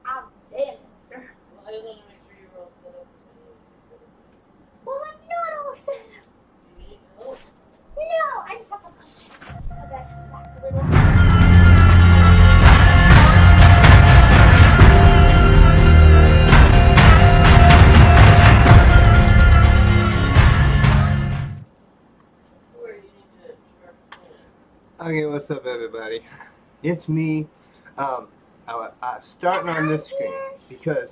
I've been, sir. Well, I'm not all set up. No, I just have to push. Okay, back to the room. Okay, what's up, everybody? It's me. I'm starting on this screen because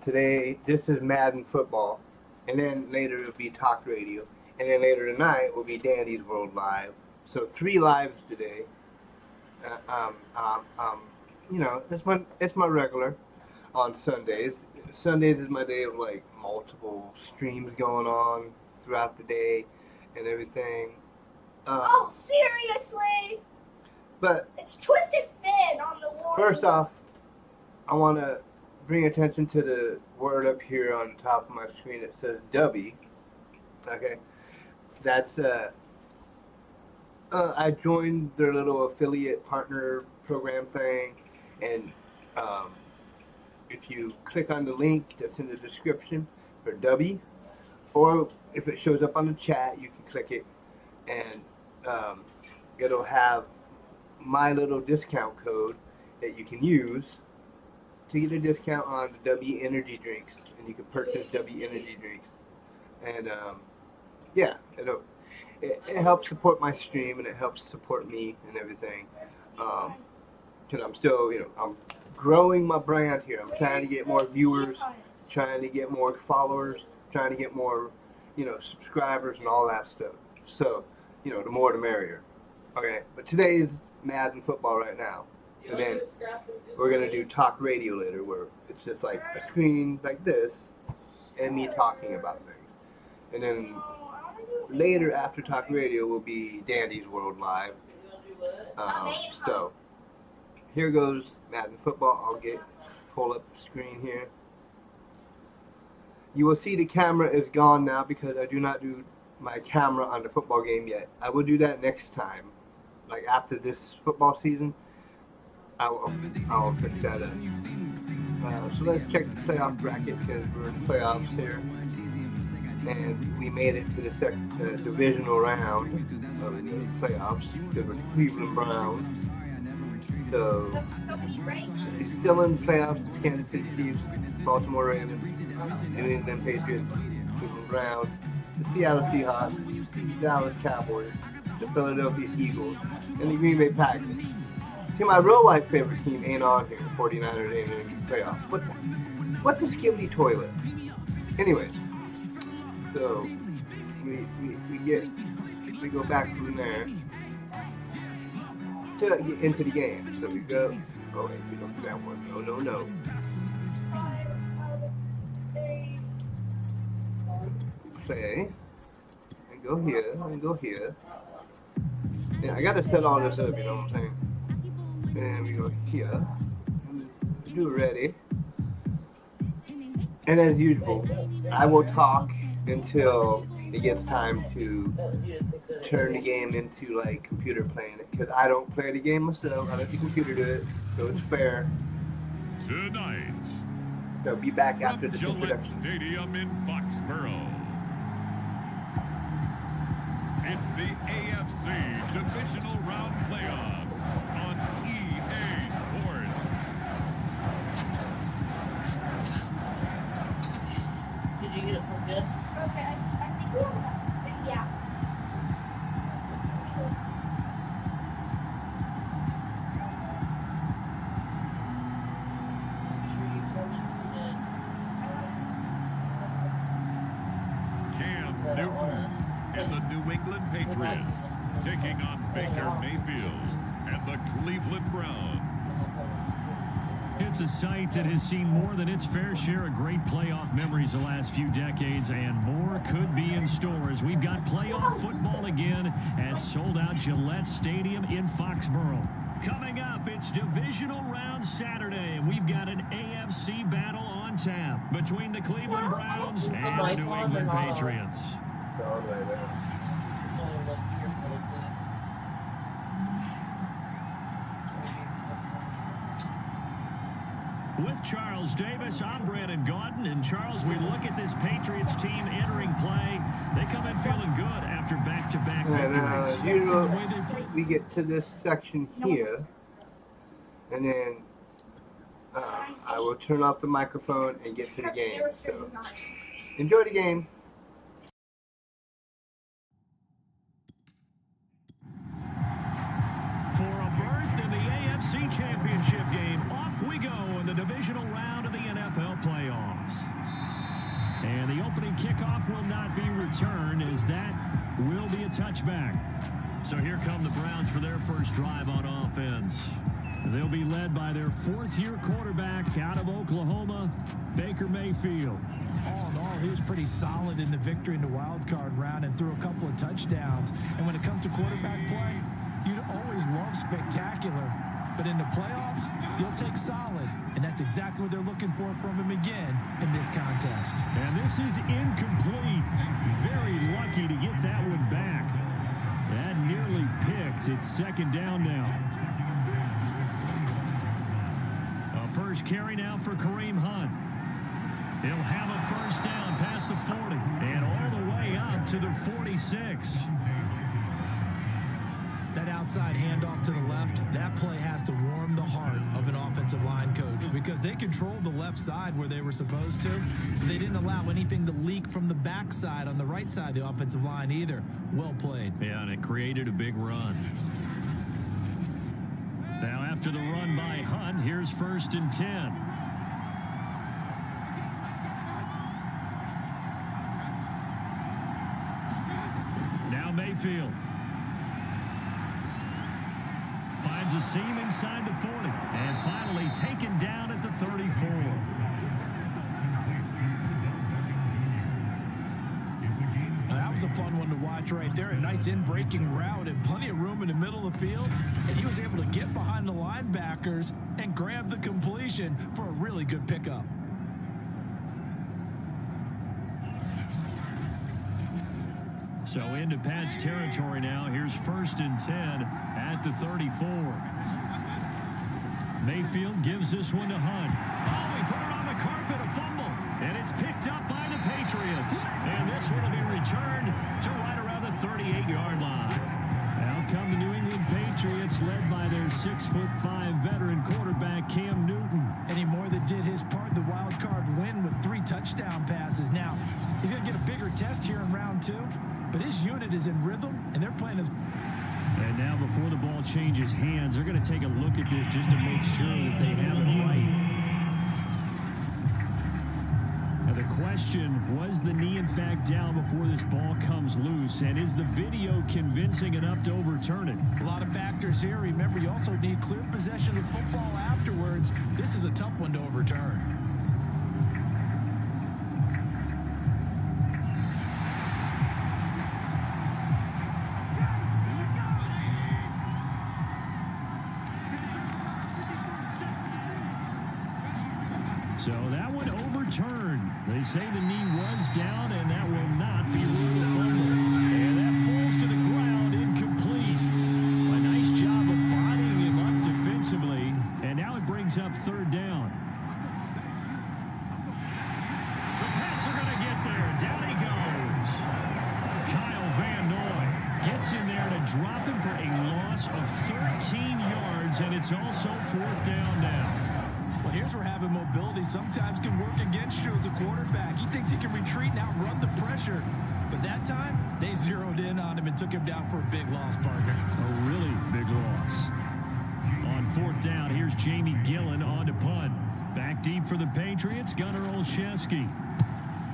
today this is Madden football, and then later it'll be talk radio, and then later tonight will be Dandy's World Live. So 3 lives today. You know, it's my regular on Sundays. Sundays is my day of like multiple streams going on throughout the day and everything. Oh, seriously? But it's Twisted Fin on the wall. First off, I want to bring attention to the word up here on the top of my screen. It says Dubby. Okay, that's I joined their little affiliate partner program thing, and if you click on the link that's in the description for Dubby, or if it shows up on the chat, you can click it, and it'll have my little discount code that you can use to get a discount on the Dubby energy drinks, and you can purchase Dubby energy drinks, and yeah, it helps support my stream, and it helps support me and everything, because I'm still, you know, I'm growing my brand here. I'm trying to get more viewers, trying to get more followers, trying to get more, you know, subscribers and all that stuff. So, you know, the more the merrier. Okay, but today is Madden football right now, and then we're gonna do talk radio later, where it's just like a screen like this and me talking about things, and then later after talk radio will be Dandy's World Live. So here goes Madden football. I'll pull up the screen here. You will see the camera is gone now because I do not do my camera on the football game yet. I will do that next time, like after this football season. I'll fix that up. So let's check the playoff bracket, because we're in the playoffs here, and we made it to the divisional round of the playoffs because we're the Cleveland Browns. So he's still in the playoffs: Kansas City Chiefs, Baltimore Ravens, New England Patriots, Cleveland Browns, the Seattle Seahawks, Dallas Cowboys, the Philadelphia Eagles, and the Green Bay Packers. See, my real life favorite team ain't on here. 49ers ain't in the playoffs. What's a skibidi toilet? Anyways, so we go back from there to get into the game. So we go. Oh wait, we don't do that one. No. Play. And go here. And go here. Yeah, I gotta set all this up. You know what I'm saying? And we go here. Do ready. And as usual, I will talk until it gets time to turn the game into like computer playing it, because I don't play the game myself. I let the computer do it, so it's fair. Tonight, So be back after the Gillette Stadium in Foxborough. It's the AFC Divisional Round Playoffs on EA Sports. Did you get it from this? Okay, I think we have that. Yeah. Cam Newton and the New England Patriots taking on Baker Mayfield and the Cleveland Browns. It's a site that has seen more than its fair share of great playoff memories the last few decades, and more could be in store as we've got playoff football again at sold-out Gillette Stadium in Foxborough. Coming up, it's Divisional Round Saturday, and we've got an AFC battle on tap between the Cleveland Browns and the New England Patriots. It's all right there. With Charles Davis, I'm Brandon Gaudin. And Charles, we look at this Patriots team entering play. They come in feeling good after back-to-back victories. And we get to this section here, and then I will turn off the microphone and get to the game. So enjoy the game. For a berth in the AFC Championship game, off we go in the divisional round of the NFL playoffs. And the opening kickoff will not be returned, as that will be a touchback. So here come the Browns for their first drive on offense. They'll be led by their fourth-year quarterback out of Oklahoma, Baker Mayfield. All in all, he was pretty solid in the victory in the wild card round and threw a couple of touchdowns. And when it comes to quarterback play, you'd always love spectacular. But in the playoffs, you'll take solid. And that's exactly what they're looking for from him again in this contest. And this is incomplete. Very lucky to get that one back. That nearly picked. It's second down now. A first carry now for Kareem Hunt. He'll have a first down past the 40 and all the way up to the 46. That outside handoff to the left, that play has to warm the heart of an offensive line coach because they controlled the left side where they were supposed to. They didn't allow anything to leak from the backside on the right side of the offensive line either. Well played. Yeah, and it created a big run. Now after the run by Hunt, here's 1st and 10. Now Mayfield. Finds a seam inside the 40. And finally taken down at the 34. That was a fun one to watch right there. A nice in-breaking route and plenty of room in the middle of the field. And he was able to get behind the linebackers and grab the completion for a really good pickup. So into Pat's territory now. Here's 1st and 10 at the 34. Mayfield gives this one to Hunt. Oh, he put it on the carpet, a fumble. And it's picked up by the Patriots. And this one will be returned to right around the 38-yard line. Out come the New England Patriots, led by their 6'5" veteran quarterback, Cam Newton. And he more than did his part in the wild card win with 3 touchdown passes. Now, he's going to get a bigger test here in round 2. But his unit is in rhythm, and they're playing as... And now before the ball changes hands, they're going to take a look at this just to make sure that they have it right. Now the question, was the knee in fact down before this ball comes loose? And is the video convincing enough to overturn it? A lot of factors here. Remember, you also need clear possession of football afterwards. This is a tough one to overturn. So that one overturned. They say the knee was down, and that will not be ruled a fumble. And that falls to the ground, incomplete. A nice job of bodying him up defensively. And now it brings up 3rd down. The Pats are going to get there. Down he goes. Kyle Van Noy gets in there to drop him for a loss of 13 yards, and it's also 4th down now. Well, here's where having mobility sometimes can work against you as a quarterback. He thinks he can retreat and outrun the pressure. But that time, they zeroed in on him and took him down for a big loss, partner. A really big loss. On 4th down, here's Jamie Gillen on to punt. Back deep for the Patriots, Gunnar Olszewski.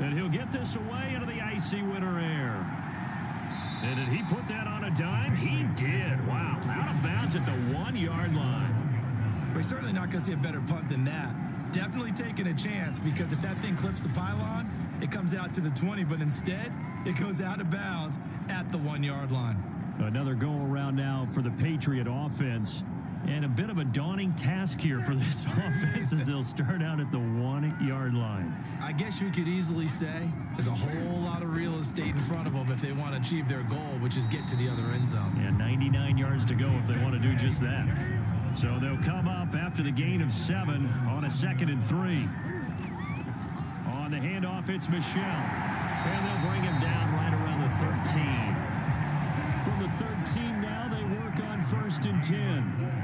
And he'll get this away into the icy winter air. And did he put that on a dime? He did. Wow. Out of bounds at the 1-yard line. We're certainly not going to see a better punt than that. Definitely taking a chance, because if that thing clips the pylon, it comes out to the 20, but instead, it goes out of bounds at the 1-yard line. Another go-around now for the Patriot offense. And a bit of a daunting task here for this offense as they'll start out at the 1-yard line. I guess you could easily say there's a whole lot of real estate in front of them if they want to achieve their goal, which is get to the other end zone. And 99 yards to go if they want to do just that. So they'll come up after the gain of 7 on a 2nd and 3. On the handoff, it's Michelle. And they'll bring him down right around the 13. From the 13 now, they work on 1st and 10.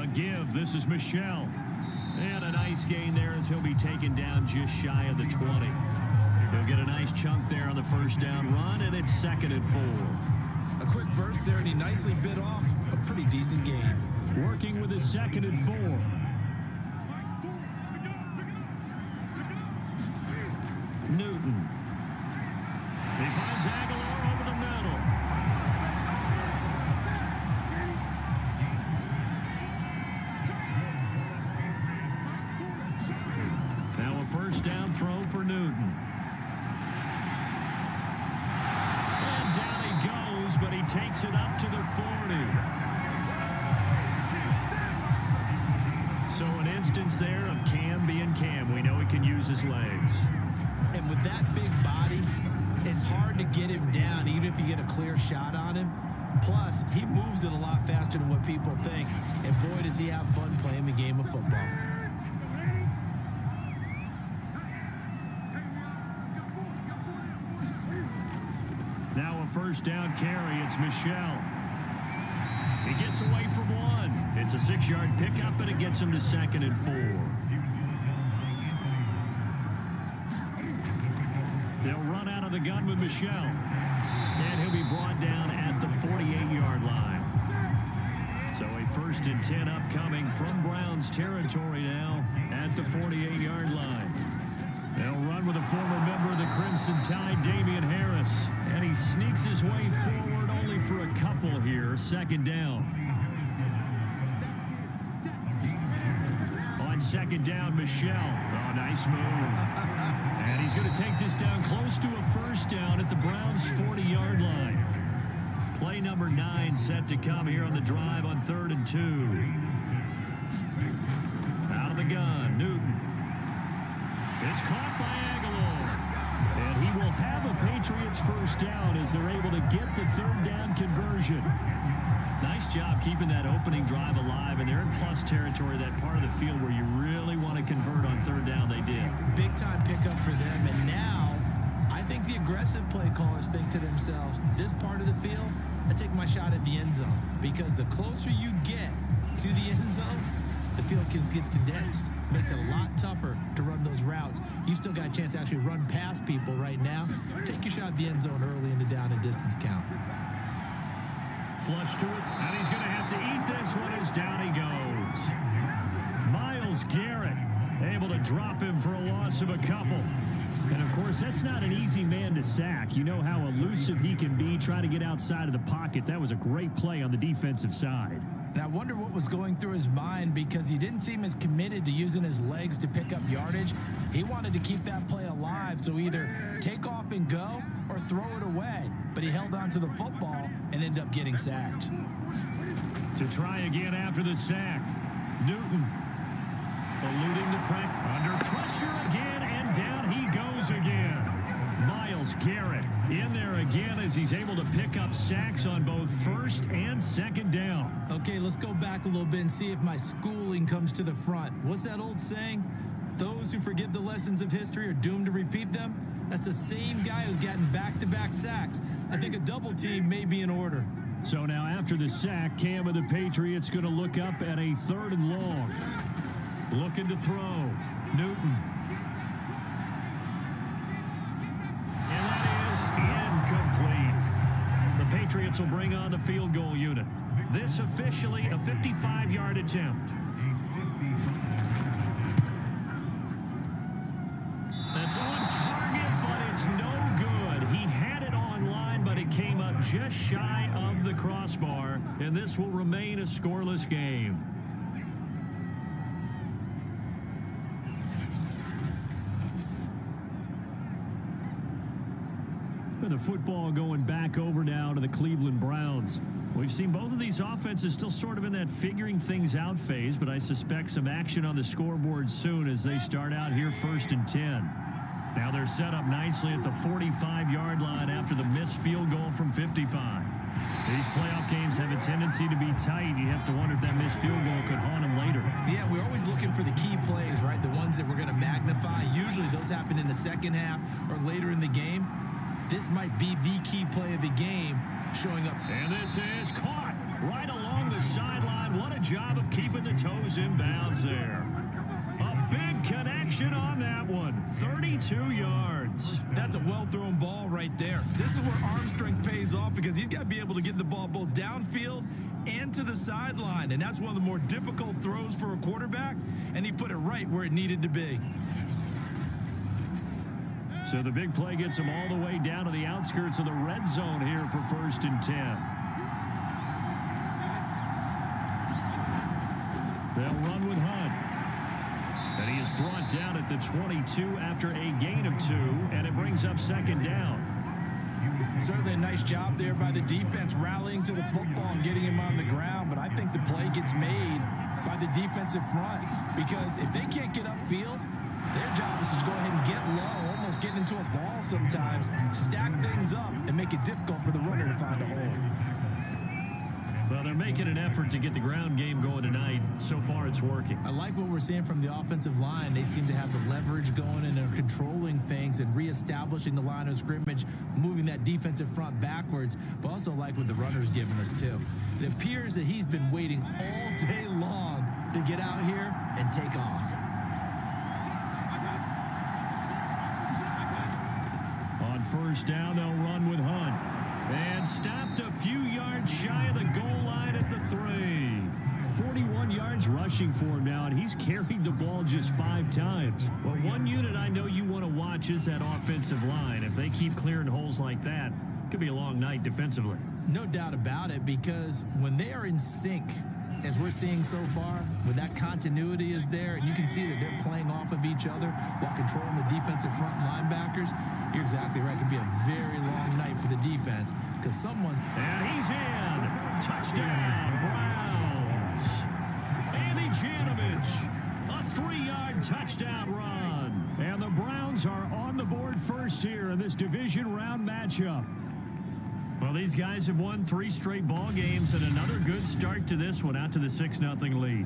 A give. This is Michelle. And a nice gain there as he'll be taken down just shy of the 20. He'll get a nice chunk there on the 1st down run, and it's 2nd and 4. A quick burst there, and he nicely bit off a pretty decent gain. Working with his 2nd and 4. Newton. He finds Aguilar over the middle. Now a 1st down throw for Newton. And down he goes, but he takes it up to the 40. So an instance there of Cam being Cam. We know he can use his legs. And with that big body, it's hard to get him down, even if you get a clear shot on him. Plus, he moves it a lot faster than what people think. And boy, does he have fun playing the game of football. Now a 1st down carry. It's Michelle. He gets away from 1. It's a 6-yard pickup, and it gets him to 2nd and 4. They'll run out of the gun with Michelle. And he'll be brought down at the 48-yard line. So a 1st and 10 upcoming from Browns territory now at the 48-yard line. They'll run with a former member of the Crimson Tide, Damian Harris. And he sneaks his way forward only for a couple here. 2nd down. On 2nd down, Michelle. Oh, nice move. And he's going to take this down close to a 1st down at the Browns' 40-yard line. Play number 9 set to come here on the drive on 3rd and 2. Out of the gun, Newton. It's caught by Aguilar. And he will have a Patriots 1st down as they're able to get the 3rd down conversion. Nice job keeping that opening drive alive, and they're in plus territory, that part of the field where you really want to convert on 3rd down. They did. Big time pickup for them, and now I think the aggressive play callers think to themselves, this part of the field, I take my shot at the end zone, because the closer you get to the end zone, the field gets condensed. Makes it a lot tougher to run those routes. You still got a chance to actually run past people right now. Take your shot at the end zone early in the down and distance count. Flush to it, and he's going to have to eat this one as down he goes. Myles Garrett able to drop him for a loss of a couple. And, of course, that's not an easy man to sack. You know how elusive he can be, try to get outside of the pocket. That was a great play on the defensive side. And I wonder what was going through his mind, because he didn't seem as committed to using his legs to pick up yardage. He wanted to keep that play alive, so either take off and go or throw it away. But he held on to the football and ended up getting sacked. To try again after the sack, Newton eluding the pressure, under pressure again, and down he goes again. Myles Garrett in there again as he's able to pick up sacks on both 1st and 2nd down. Okay, let's go back a little bit and see if my schooling comes to the front. What's that old saying? Those who forget the lessons of history are doomed to repeat them. That's the same guy who's gotten back-to-back sacks. I think a double team may be in order. So now after the sack, Cam of the Patriots going to look up at a 3rd and long. Looking to throw. Newton. And that is incomplete. The Patriots will bring on the field goal unit. This officially a 55-yard attempt. That's on target, but it's no good. He had it on line, but it came up just shy of the crossbar, and this will remain a scoreless game. The football going back over now to the Cleveland Browns. We've seen both of these offenses still sort of in that figuring things out phase, but I suspect some action on the scoreboard soon as they start out here 1st and 10. Now they're set up nicely at the 45-yard line after the missed field goal from 55. These playoff games have a tendency to be tight. You have to wonder if that missed field goal could haunt them later. Yeah, we're always looking for the key plays, right? The ones that we're going to magnify. Usually those happen in the second half or later in the game. This might be the key play of the game showing up. And this is caught right along the sideline. What a job of keeping the toes in bounds there. A big connection on that one. 32 yards. That's a well-thrown ball right there. This is where arm strength pays off because he's got to be able to get the ball both downfield and to the sideline. And that's one of the more difficult throws for a quarterback. And he put it right where it needed to be. So the big play gets him all the way down to the outskirts of the red zone here for 1st and 10. They'll run with Hunt. And he is brought down at the 22 after a gain of 2, and it brings up 2nd down. Certainly a nice job there by the defense rallying to the football and getting him on the ground, but I think the play gets made by the defensive front because if they can't get upfield, their job is to go ahead and get low, almost get into a ball sometimes, stack things up, and make it difficult for the runner to find a hole. Well, they're making an effort to get the ground game going tonight. So far, it's working. I like what we're seeing from the offensive line. They seem to have the leverage going and they're controlling things and reestablishing the line of scrimmage, moving that defensive front backwards, but also like what the runner's giving us, too. It appears that he's been waiting all day long to get out here and take off. On 1st down, they'll run with Hunt. And stopped a few yards shy of the goal line at the 3. 41 yards rushing for him now, and he's carried the ball just 5 times. Well, one unit I know you want to watch is that offensive line. If they keep clearing holes like that, it could be a long night defensively. No doubt about it, because when they are in sync, as we're seeing so far, when that continuity is there, and you can see that they're playing off of each other while controlling the defensive front linebackers, you're exactly right. It could be a very long night for the defense because someone's... And he's in. Touchdown, Browns. Andy Janovich, a 3-yard touchdown run. And the Browns are on the board first here in this division round matchup. Well, these guys have won 3 straight ball games and another good start to this one out to the 6-0 lead.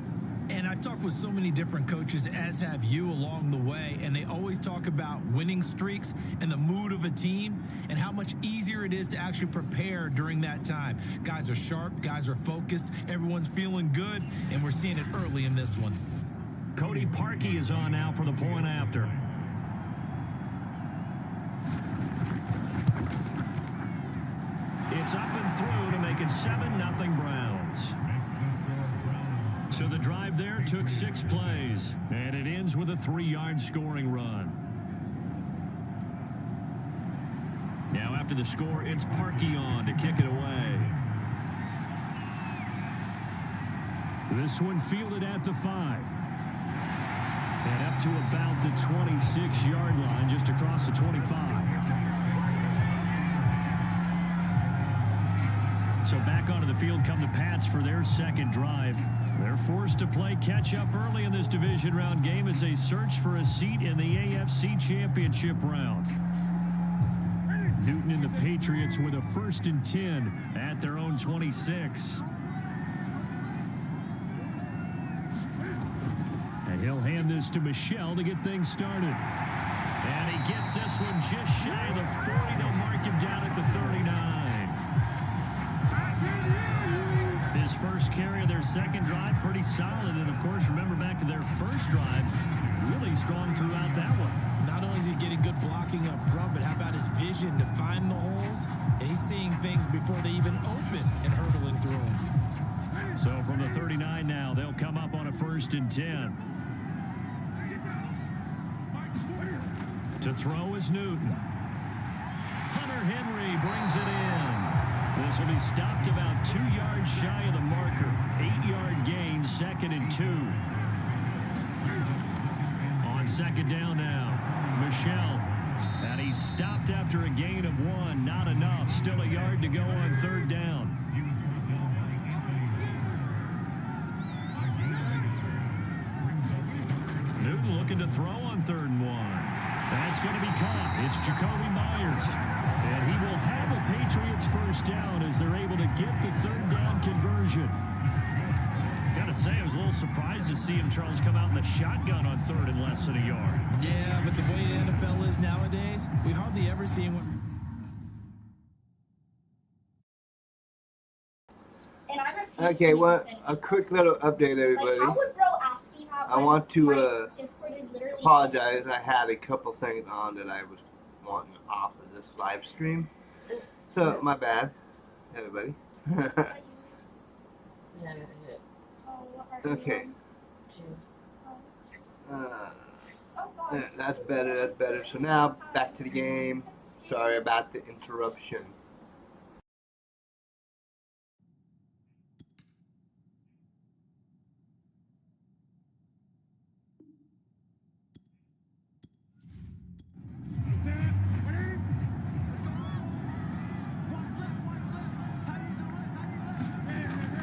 And I've talked with so many different coaches, as have you, along the way, and they always talk about winning streaks and the mood of a team and how much easier it is to actually prepare during that time. Guys are sharp, guys are focused, everyone's feeling good, and we're seeing it early in this one. Cody Parkey is on now for the point after. It's up and through to make it 7-0 Browns. So the drive there took 6 plays, and it ends with a 3-yard scoring run. Now after the score, it's Parkey on to kick it away. This one fielded at the 5. And up to about the 26-yard line, just across the 25. So back onto the field come the Pats for their second drive. They're forced to play catch-up early in this division round game as they search for a seat in the AFC Championship round. Newton and the Patriots with a 1st and 10 at their own 26. And he'll hand this to Michel to get things started. And he gets this one just shy of the 40. They'll mark him down at the 39. His first carry of their second drive, pretty solid. And, of course, remember back to their first drive, really strong throughout that one. Not only is he getting good blocking up front, but how about his vision to find the holes? And he's seeing things before they even open and hurdling through them. So from the 39 now, they'll come up on a 1st and 10. To throw is Newton. Hunter Henry brings it in. This will be stopped about 2 yards shy of the marker. 8-yard gain, 2nd and 2. On 2nd down now, Michel. And he's stopped after a gain of 1. Not enough. Still a yard to go on 3rd down. Newton looking to throw on 3rd and 1. That's going to be caught. It's Jacoby Myers. And he will have a Patriots first down as they're able to get the third down conversion. Got to say, I was a little surprised to see him, Charles, come out in the shotgun on third and less than a yard. Yeah, but the way the NFL is nowadays, we hardly ever see him. And I refuse Okay, to well, defend a him. quick little update, Like, everybody. how would bro ask me how I want to my Discord is literally apologize. I had a couple things on that I was wanting off of this live stream. So, my bad, everybody. Yeah, I got hit. Oh, what are you Okay. on? Uh, Oh, God. that's better, that's better. So now, back to the game. Sorry about the interruption.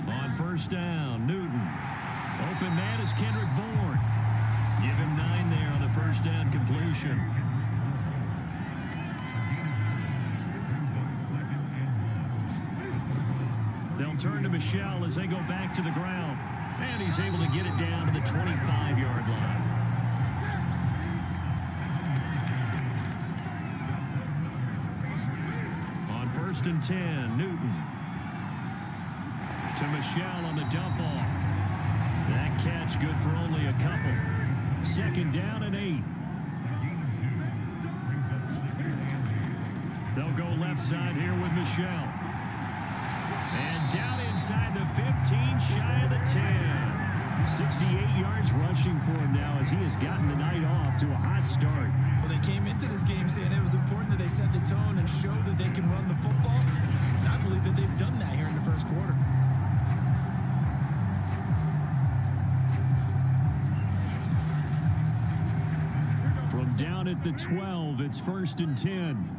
On first down, Newton. Open man is Kendrick Bourne. Give him 9 there on the first down completion. They'll turn to Michelle as they go back to the ground. And he's able to get it down to the 25-yard line. On first and 10, Newton. To Michelle on the dump off. That catch good for only a couple. Second down and 8. They'll go left side here with Michelle. And down inside the 15, shy of the 10. 68 yards rushing for him now as he has gotten the night off to a hot start. Well, they came into this game saying it was important that they set the tone and show that they can run the football. And I believe that they've done that here in the first quarter. From down at the 12, it's first and 10.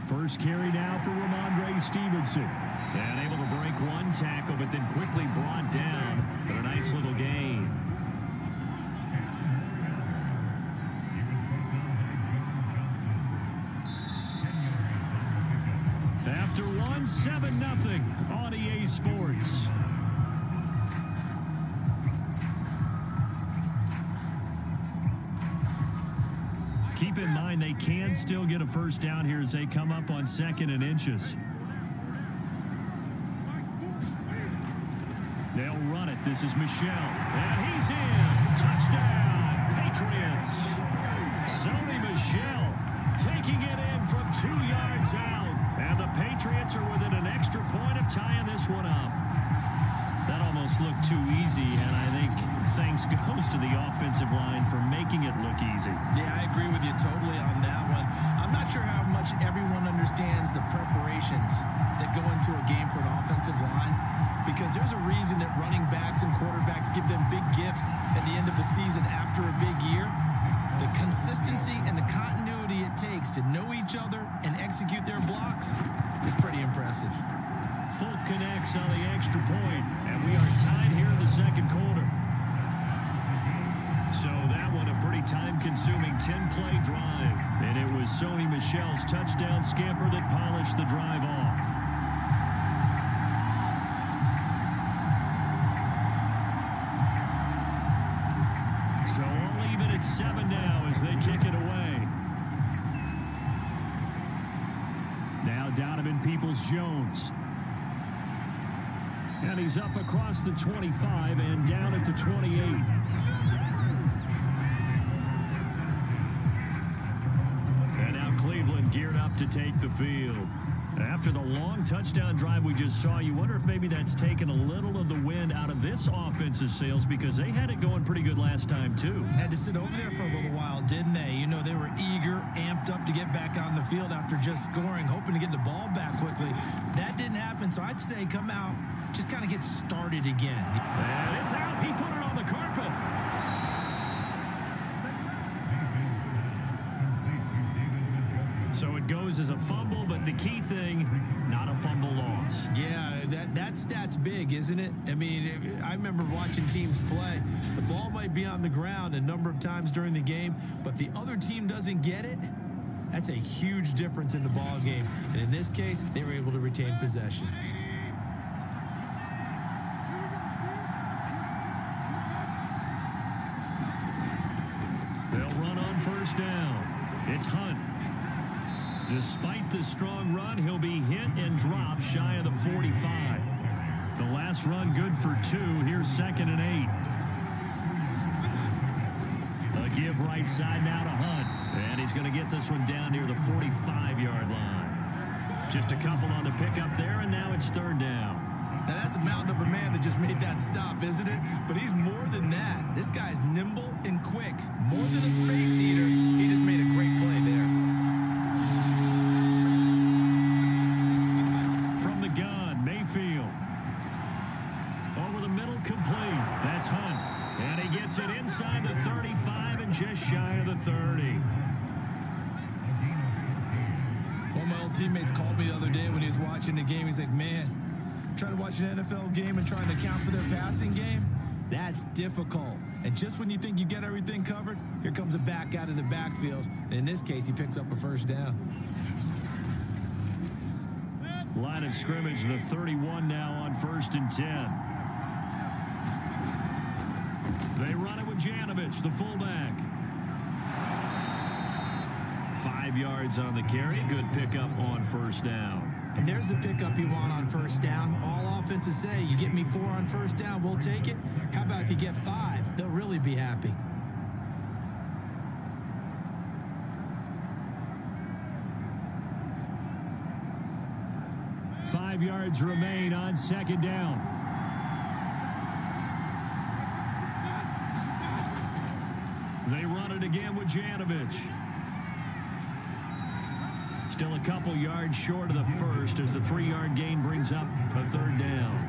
First carry now for Ramondre Stevenson. And able to break one tackle, but then quickly brought down. But a nice little gain. After one, 7-0 on EA Sports. Keep in mind they can still get a first down here as they come up on 2nd and inches. They'll run it. This is Michelle. And he's in. Touchdown, Patriots. Sony Michelle taking it in from 2 yards out. And the Patriots are within an extra point of tying this one up. That almost looked too easy, and I think thanks goes to the offensive line for making it look easy. Yeah, I agree with you totally on that one. I'm not sure how much everyone understands the preparations that go into a game for an offensive line, because there's a reason that running backs and quarterbacks give them big gifts at the end of the season after a big year. The consistency and the continuity it takes to know each other and execute their blocks is pretty impressive. Folk connects on the extra point, and we are tied here in the second quarter. So that one a pretty time-consuming 10-play drive, and it was Sony Michel's touchdown scamper that polished the drive off. So all even at 7 now as they kick it away. Now Donovan Peoples-Jones. And he's up across the 25 and down at the 28. And now Cleveland geared up to take the field. After the long touchdown drive we just saw, you wonder if maybe that's taken a little of the wind out of this offense's sails, because they had it going pretty good last time, too. Had to sit over there for a little while, didn't they? You know, they were eager, amped up to get back on the field after just scoring, hoping to get the ball back quickly. That didn't happen, so I'd say come out, just kind of get started again. And it's out. He put it on the carpet. So it goes as a fumble, but the key thing, not a fumble loss. Yeah, that stat's big, isn't it? I mean, I remember watching teams play. The ball might be on the ground a number of times during the game, but if the other team doesn't get it, that's a huge difference in the ball game. And in this case, they were able to retain possession. They'll run on first down. It's Hunt. Despite the strong run, he'll be hit and dropped shy of the 45. The last run good for 2. Here's 2nd and 8. A give right side now to Hunt. And he's going to get this one down near the 45-yard line. Just a couple on the pickup there, and now it's 3rd down. Now, that's a mountain of a man that just made that stop, isn't it? But he's more than that. This guy's nimble and quick. More than a space eater. He just made a great play there. From the gun, Mayfield. Over the middle, complete. That's Hunt. And he gets it inside the 35 and just shy of the 30. One of my old teammates called me the other day when he was watching the game. He's like, man, trying to watch an NFL game and trying to account for their passing game, that's difficult. And just when you think you get everything covered, here comes a back out of the backfield. And in this case, he picks up a 1st down. Line of scrimmage, the 31 now on 1st and 10. They run it with Janovich, the fullback. 5 yards on the carry. Good pickup on 1st down. And there's the pickup you want on 1st down. All offenses say, you get me 4 on 1st down, we'll take it. How about if you get 5? They'll really be happy. Five yards remain on 2nd down. They run it again with Janovich. Still a couple yards short of the 1st as the 3-yard gain brings up a 3rd down.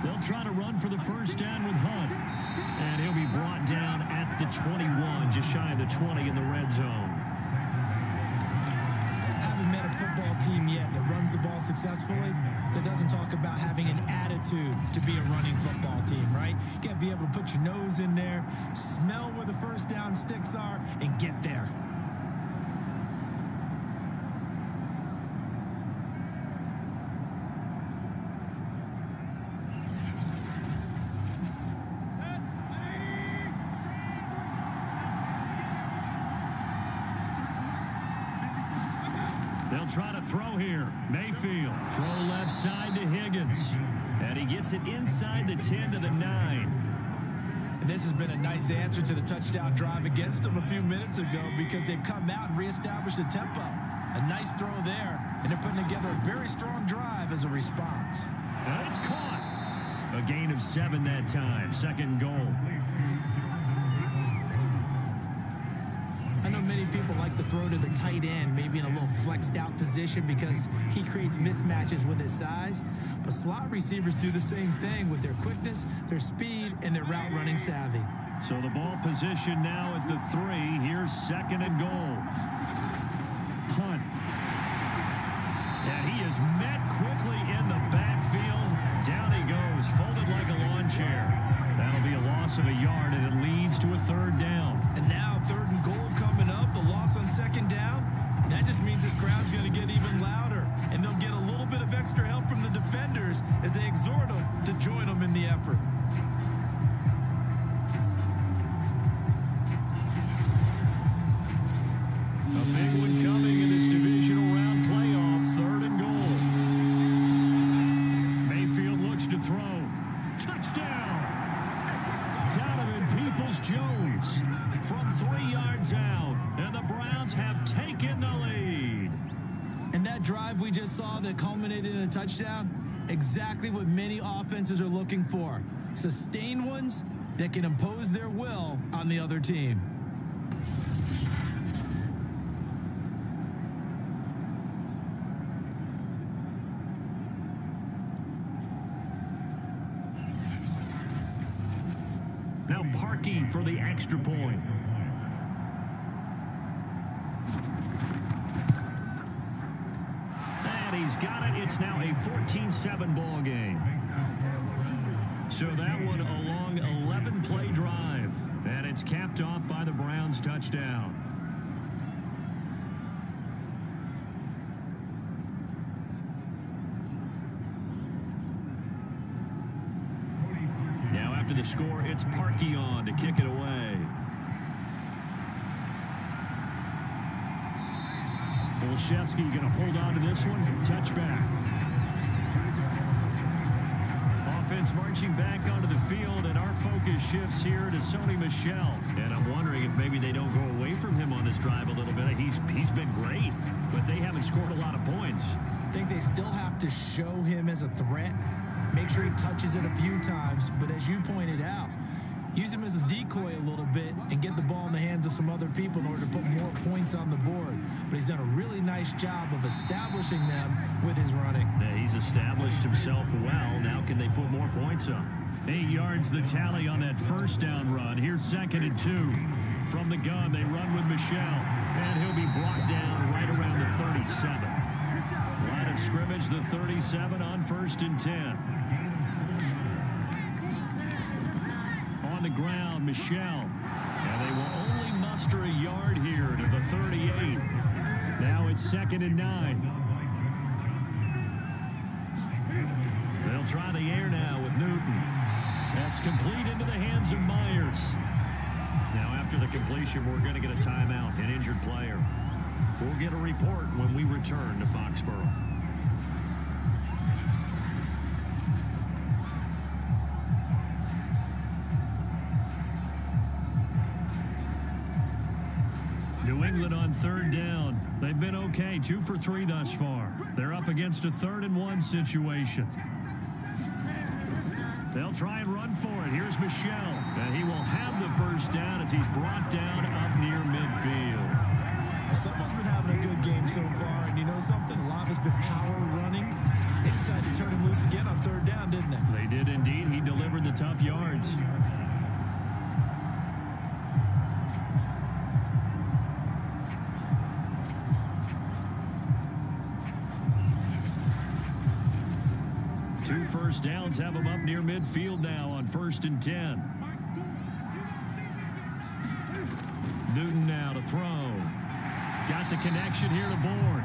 They'll try to run for the 1st down with Hunt. And he'll be brought down at the 21, just shy of the 20 in the red zone. Football team yet that runs the ball successfully, that doesn't talk about having an attitude to be a running football team, right? You got to be able to put your nose in there, smell where the 1st down sticks are, and get there. They'll try to throw here. Mayfield. Throw left side to Higgins. And he gets it inside the 10 to the 9. And this has been a nice answer to the touchdown drive against them a few minutes ago because they've come out and reestablished the tempo. A nice throw there, and they're putting together a very strong drive as a response. And it's caught. A gain of 7 that time. 2nd goal. I know many people like to throw to the tight end, maybe in a little flexed out position because he creates mismatches with his size. But slot receivers do the same thing with their quickness, their speed, and their route running savvy. So the ball position now at the 3. Here's 2nd and goal. Hunt. And he is met quickly in the backfield. Down he goes, folded like a lawn chair. That'll be a loss of a yard, and it leads to a 3rd down. And now 3rd and goal coming up, the loss on 2nd down. That just means this crowd's going to get even louder, and they'll get a little bit of extra help from the defenders as they exhort them to join them in the effort. A big one coming in this divisional round playoff. 3rd and goal. Mayfield looks to throw. Touchdown! Donovan Peoples-Jones from 3 yards out, and the Browns have taken the lead. And that drive we just saw that culminated in a touchdown, exactly what many offenses are looking for. Sustained ones that can impose their will on the other team. Parkey for the extra point. And he's got it. It's now a 14-7 ball game. So that one a long 11-play drive. And it's capped off by the Browns touchdown. Now after the score, it's Parkey on to kick it away. Olszewski going to hold on to this one. Touchback. Offense marching back onto the field, and our focus shifts here to Sony Michel. And I'm wondering if maybe they don't go away from him on this drive a little bit. He's been great, but they haven't scored a lot of points. I think they still have to show him as a threat. Make sure he touches it a few times, but as you pointed out, use him as a decoy a little bit and get the ball in the hands of some other people in order to put more points on the board. But he's done a really nice job of establishing them with his running. Yeah, he's established himself well. Now can they put more points up? 8 yards the tally on that first down run. Here's 2nd and 2. From the gun, they run with Michel. And he'll be brought down right around the 37. Line of scrimmage, the 37 on 1st and 10. On the ground, Michel. And they will only muster a yard here to the 38. Now it's 2nd and 9. They'll try the air now with Newton. That's complete into the hands of Myers. Now after the completion, we're going to get a timeout, an injured player. We'll get a report when we return to Foxborough. New England on 3rd down. They've been okay, 2 for 3 thus far. They're up against a 3rd and 1 situation. They'll try and run for it. Here's Michel. And he will have the first down as he's brought down up near midfield. Someone's been having a good game so far, and you know something? A lot has been power running. They decided to turn him loose again on 3rd down, didn't they? They did indeed. He delivered the tough yards. Two first downs have him up near midfield now on 1st and 10. Newton now to throw. Got the connection here to Bourne.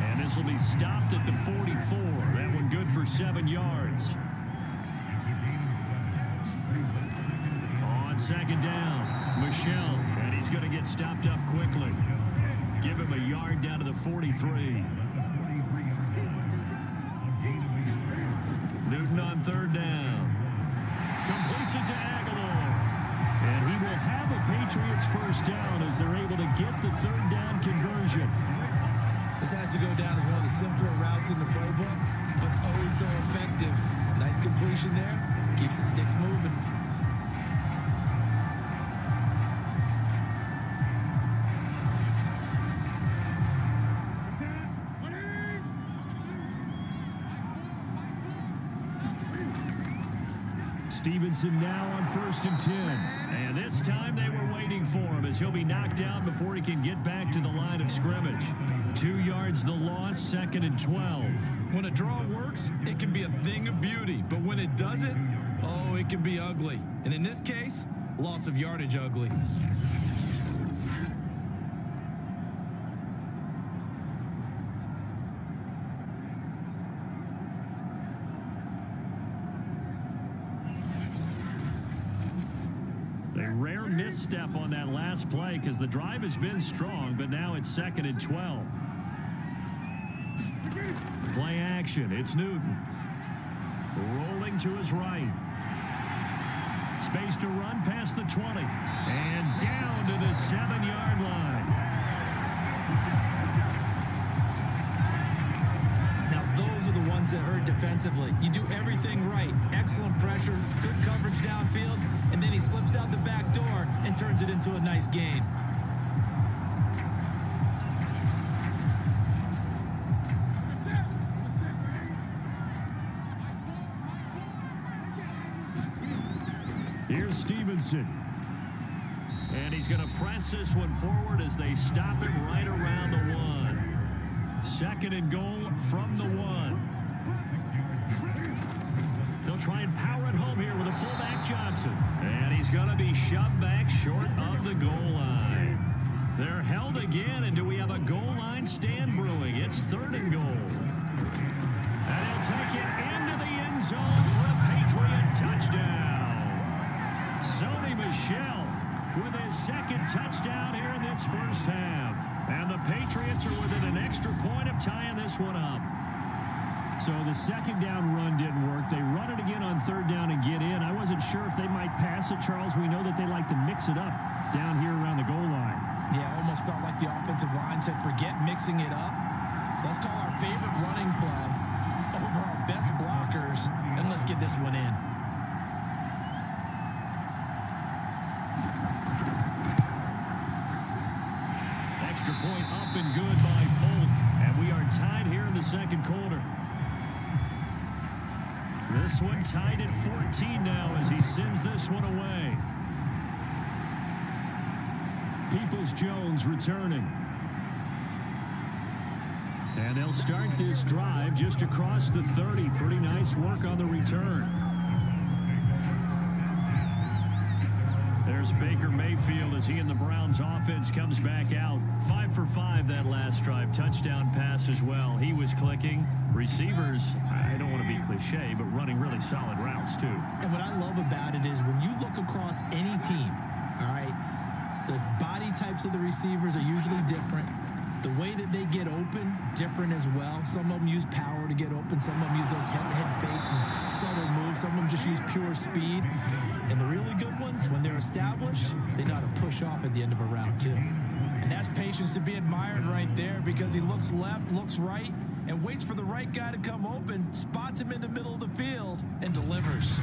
And this will be stopped at the 44. That one good for 7 yards. On 2nd down, Michel. And he's going to get stopped up quickly. Give him a yard down to the 43. Newton on 3rd down. Completes it to Aguilar. And he will have a Patriots first down as they're able to get the 3rd down conversion. This has to go down as one of the simpler routes in the playbook, but oh so effective. Nice completion there. Keeps the sticks moving. Stevenson now on 1st and 10. And this time they were waiting for him as he'll be knocked down before he can get back to the line of scrimmage. 2 yards the loss, 2nd and 12. When a draw works, it can be a thing of beauty. But when it doesn't, oh, it can be ugly. And in this case, loss of yardage ugly. Rare misstep on that last play because the drive has been strong, but now it's 2nd and 12. Play action. It's Newton. Rolling to his right. Space to run past the 20. And down to the 7-yard line. Now, those are the ones that hurt defensively. You do everything right. Excellent pressure, good coverage downfield, and then he slips out the back door and turns it into a nice gain. Here's Stevenson. And he's going to press this one forward as they stop it right around the 1. Second and goal from the 1. They'll try and power it home here with a fullback Johnson. And he's going to be shoved back short of the goal line. They're held again, and do we have a goal line stand brewing? It's 3rd and goal. And he'll take it into the end zone for a Patriot touchdown. Sony Michel with his 2nd touchdown here in this first half. And the Patriots are within an extra point of tying this one up. So the 2nd down run didn't work. They run it again on 3rd down and get in. I wasn't sure if they might pass it, Charles. We know that they like to mix it up down here around the goal line. Yeah, almost felt like the offensive line said, forget mixing it up. Let's call our favorite running play over our best blockers, and let's get this one in. Extra point up and good by Folk, and we are tied here in the 2nd quarter. This one tied at 14 now as he sends this one away. Peoples-Jones returning. And they'll start this drive just across the 30. Pretty nice work on the return. There's Baker Mayfield as he and the Browns offense comes back out. 5 for 5 that last drive. Touchdown pass as well. He was clicking. Receivers, I don't want to be cliche, but running really solid routes too. And what I love about it is when you look across any team, all right, the body types of the receivers are usually different. The way that they get open, different as well. Some of them use power to get open. Some of them use those head fakes and subtle moves. Some of them just use pure speed. And the really good ones, when they're established, they know how to push off at the end of a route too. And that's patience to be admired right there, because he looks left, looks right, and waits for the right guy to come open, spots him in the middle of the field, and delivers.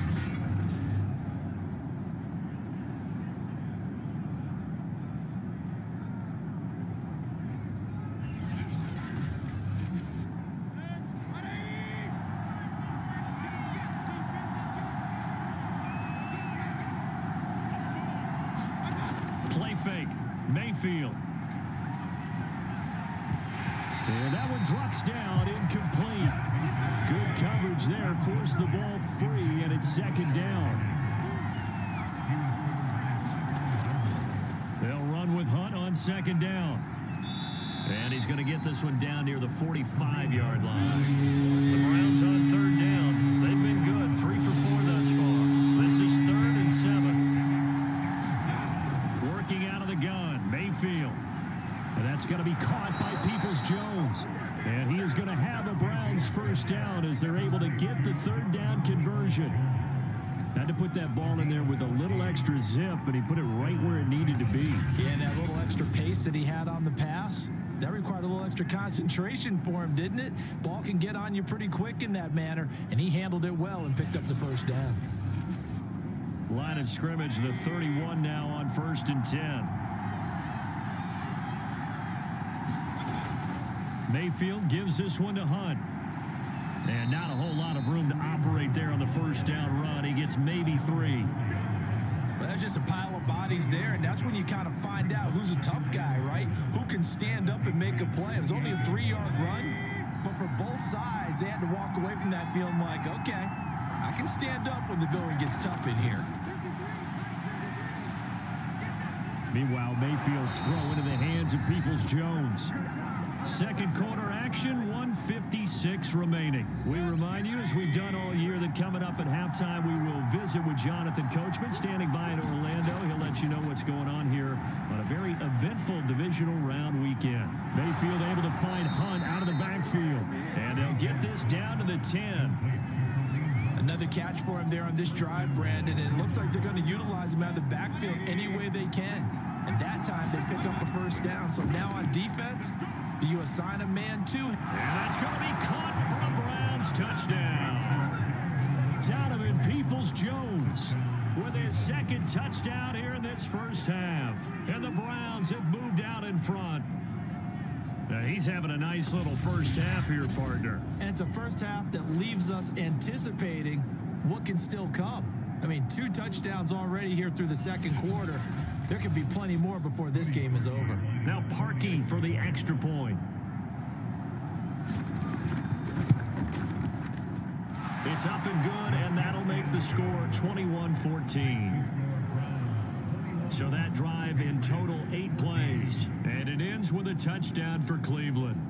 Play fake. Mayfield. And that one drops down, incomplete. Good coverage there, forced the ball free, and it's 2nd down. They'll run with Hunt on 2nd down. And he's going to get this one down near the 45-yard line. The Browns on 3rd down. They've been good, 3 for 4 thus far. This is 3rd and 7. Working out of the gun, Mayfield. And that's going to be caught by Peoples-Jones. And he is going to have a Browns 1st down as they're able to get the 3rd down conversion. Had to put that ball in there with a little extra zip, but he put it right where it needed to be. Yeah, and that little extra pace that he had on the pass, that required a little extra concentration for him, didn't it? Ball can get on you pretty quick in that manner, and he handled it well and picked up the 1st down. Line of scrimmage, the 31 now on 1st and 10. Mayfield gives this one to Hunt. And not a whole lot of room to operate there on the 1st down run. He gets maybe 3. Well, that's just a pile of bodies there, and that's when you kind of find out who's a tough guy, right? Who can stand up and make a play. It was only a 3-yard run, but for both sides, they had to walk away from that feeling like, okay, I can stand up when the going gets tough in here. Meanwhile, Mayfield's throw into the hands of Peoples-Jones. 2nd quarter action, 1:56 remaining. We remind you, as we've done all year, that coming up at halftime, we will visit with Jonathan Coachman, standing by in Orlando. He'll let you know what's going on here on a very eventful divisional round weekend. Mayfield able to find Hunt out of the backfield. And they'll get this down to the 10. Another catch for him there on this drive, Brandon, and it looks like they're going to utilize him out of the backfield any way they can. And that time, they pick up a 1st down. So now on defense, do you assign a man to? And that's going to be caught for a Browns touchdown. Donovan Peoples-Jones with his 2nd touchdown here in this first half. And the Browns have moved out in front. Now he's having a nice little first half here, partner. And it's a first half that leaves us anticipating what can still come. I mean, 2 touchdowns already here through the 2nd quarter. There could be plenty more before this game is over. Now Parkey for the extra point. It's up and good, and that'll make the score 21-14. So that drive in total 8 plays, and it ends with a touchdown for Cleveland.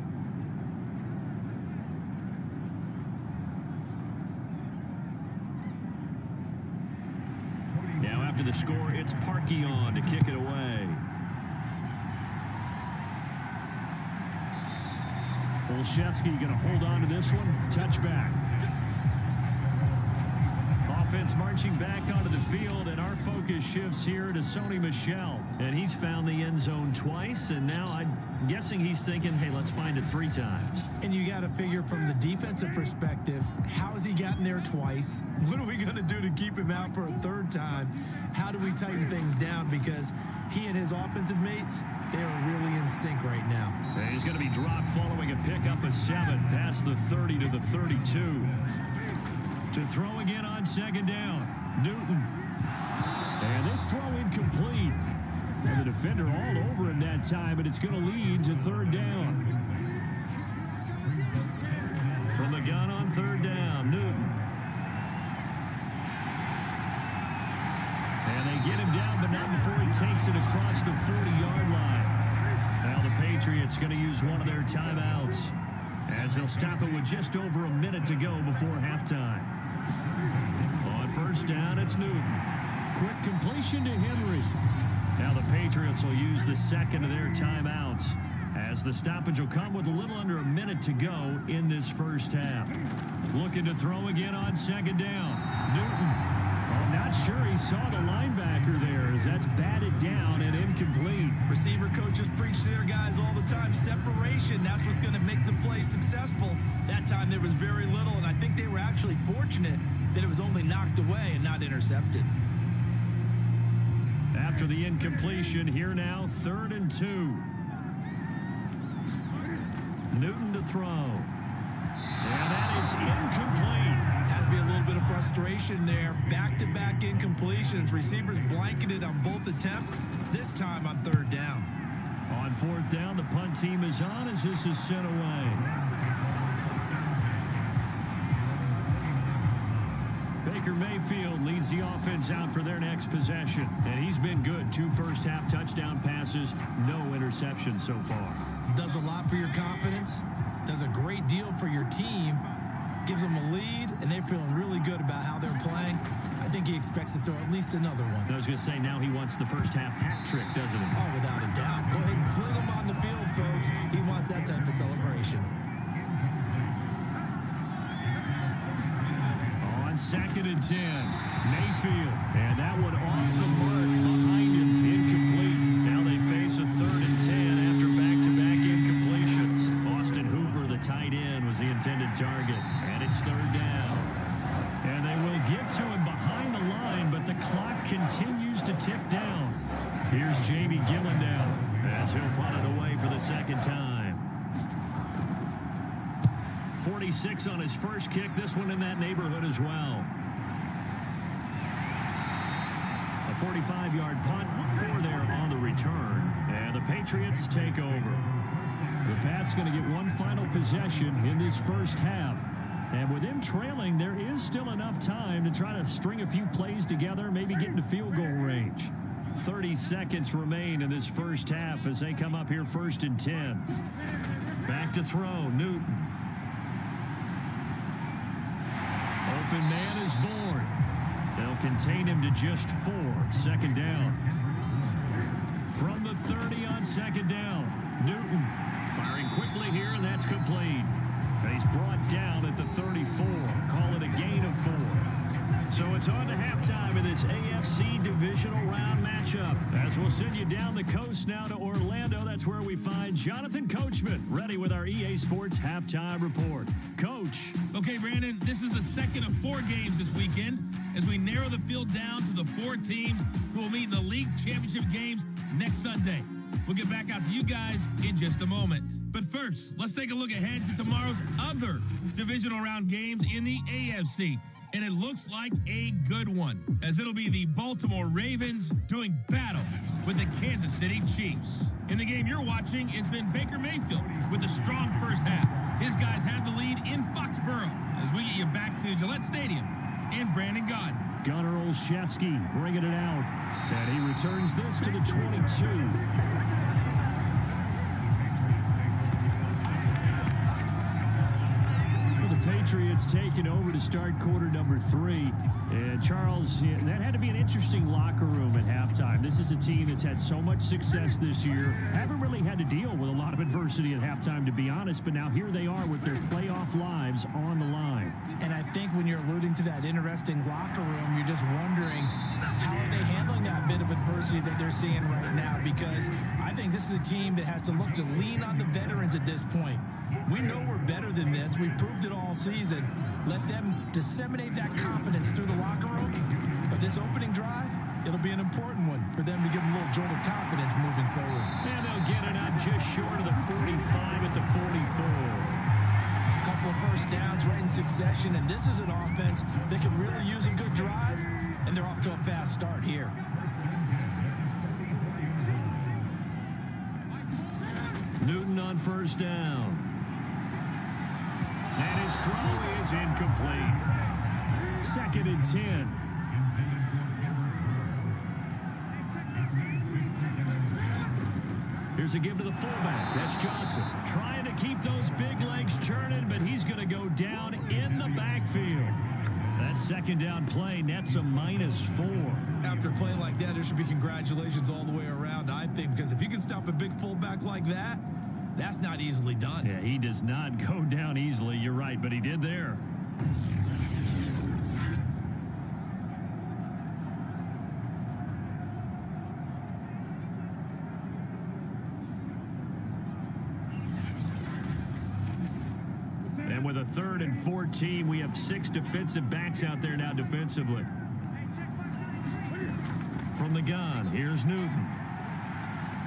Now after the score, it's Parkey on to kick it away. Olszewski going to hold on to this one. Touchback. Offense marching back onto the field, and our focus shifts here to Sony Michel. And he's found the end zone twice, and now I'm guessing he's thinking, hey, let's find it 3 times. And you got to figure from the defensive perspective, how has he gotten there twice? What are we going to do to keep him out for a 3rd time? How do we tighten things down? Because he and his offensive mates, they are really in sync right now. And he's going to be dropped following a pickup of 7 past the 30 to the 32. To throw again on 2nd down. Newton. And this throw incomplete. And the defender all over him that time, but it's going to lead to 3rd down. From the gun on 3rd down, Newton. And they get him down, but not before he takes it across the 40-yard line. Now the Patriots going to use one of their timeouts, as they'll stop it with just over a minute to go before halftime. On 1st down, it's Newton. Quick completion to Henry. Now the Patriots will use the 2nd of their timeouts, as the stoppage will come with a little under a minute to go in this 1st half. Looking to throw again on 2nd down. Newton. I'm not sure he saw the linebacker there, as that's batted down and incomplete. Receiver coaches preach to their guys all the time. Separation, that's what's going to make the play successful. That time there was very little, and I think they were actually fortunate that it was only knocked away and not intercepted. After the incompletion, here now, 3rd and 2. Newton to throw. And that is incomplete. Has to be a little bit of frustration there. Back-to-back incompletions. Receivers blanketed on both attempts, this time on 3rd down. On 4th down, the punt team is on as this is sent away. Baker Mayfield leads the offense out for their next possession, and he's been good. 2 first-half touchdown passes, no interceptions so far. Does a lot for your confidence, does a great deal for your team, gives them a lead, and they're feeling really good about how they're playing. I think he expects to throw at least another one. I was going to say, now he wants the first-half hat trick, doesn't he? Oh, without a doubt. Go ahead and fling him on the field, folks. He wants that type of celebration. On 2nd and 10, Mayfield, and that one off the mark behind him, incomplete. Now they face a 3rd and 10 after back-to-back incompletions. Austin Hooper, the tight end, was the intended target, and it's 3rd down. And they will get to him behind the line, but the clock continues to tick down. Here's Jamie Gillendow as he'll punt it away for the 2nd time. 46 on his first kick, this one in that neighborhood as well. A 45-yard punt, 4 there on the return, and the Patriots take over. The Pats going to get one final possession in this 1st half, and with them trailing, there is still enough time to try to string a few plays together, maybe get into field goal range. 30 seconds remain in this 1st half as they come up here 1st and 10. Back to throw, Newton. Open man is born. They'll contain him to just 4. 2nd down. From the 30 on 2nd down. Newton firing quickly here, and that's complete. He's brought down at the 34. Call it a gain of 4. So it's on to halftime in this AFC divisional round matchup. As we'll send you down the coast now to Orlando, that's where we find Jonathan Coachman, ready with our EA Sports halftime report. Coach. Okay, Brandon, this is the 2nd of 4 games this weekend as we narrow the field down to the 4 teams who will meet in the league championship games next Sunday. We'll get back out to you guys in just a moment. But first, let's take a look ahead to tomorrow's other divisional round games in the AFC. and it looks like a good one, as it'll be the Baltimore Ravens doing battle with the Kansas City Chiefs. In the game you're watching, it's been Baker Mayfield with a strong first half. His guys have the lead in Foxborough as we get you back to Gillette Stadium and Brandon Gaudin. Gunnar Olszewski bringing it out, and he returns this to the 22. Patriots taking over to start quarter number 3. And Charles, that had to be an interesting locker room at halftime. This is a team that's had so much success this year. Haven't really had to deal with a lot of adversity at halftime, to be honest. But now here they are with their playoff lives on the line. And I think when you're alluding to that interesting locker room, you're just wondering how are they handling that bit of adversity that they're seeing right now, because I think this is a team that has to look to lean on the veterans at this point. We know we're better than this. We've proved it all season. Let them disseminate that confidence through the locker room. But this opening drive, it'll be an important one for them to give them a little jolt of confidence moving forward. And they'll get it up just short of the 45 at the 44. A couple of first downs right in succession, and this is an offense that could really use a good drive, and they're off to a fast start here. Newton on first down. And his throw is incomplete. 2nd and 10. Here's a give to the fullback. That's Johnson. Trying to keep those big legs churning, but he's going to go down in the backfield. That 2nd down play nets a -4. After a play like that, there should be congratulations all the way around, I think, because if you can stop a big fullback like that, that's not easily done. Yeah, he does not go down easily. You're right, but he did there. And with a 3rd and 14, we have 6 defensive backs out there now defensively. From the gun, here's Newton.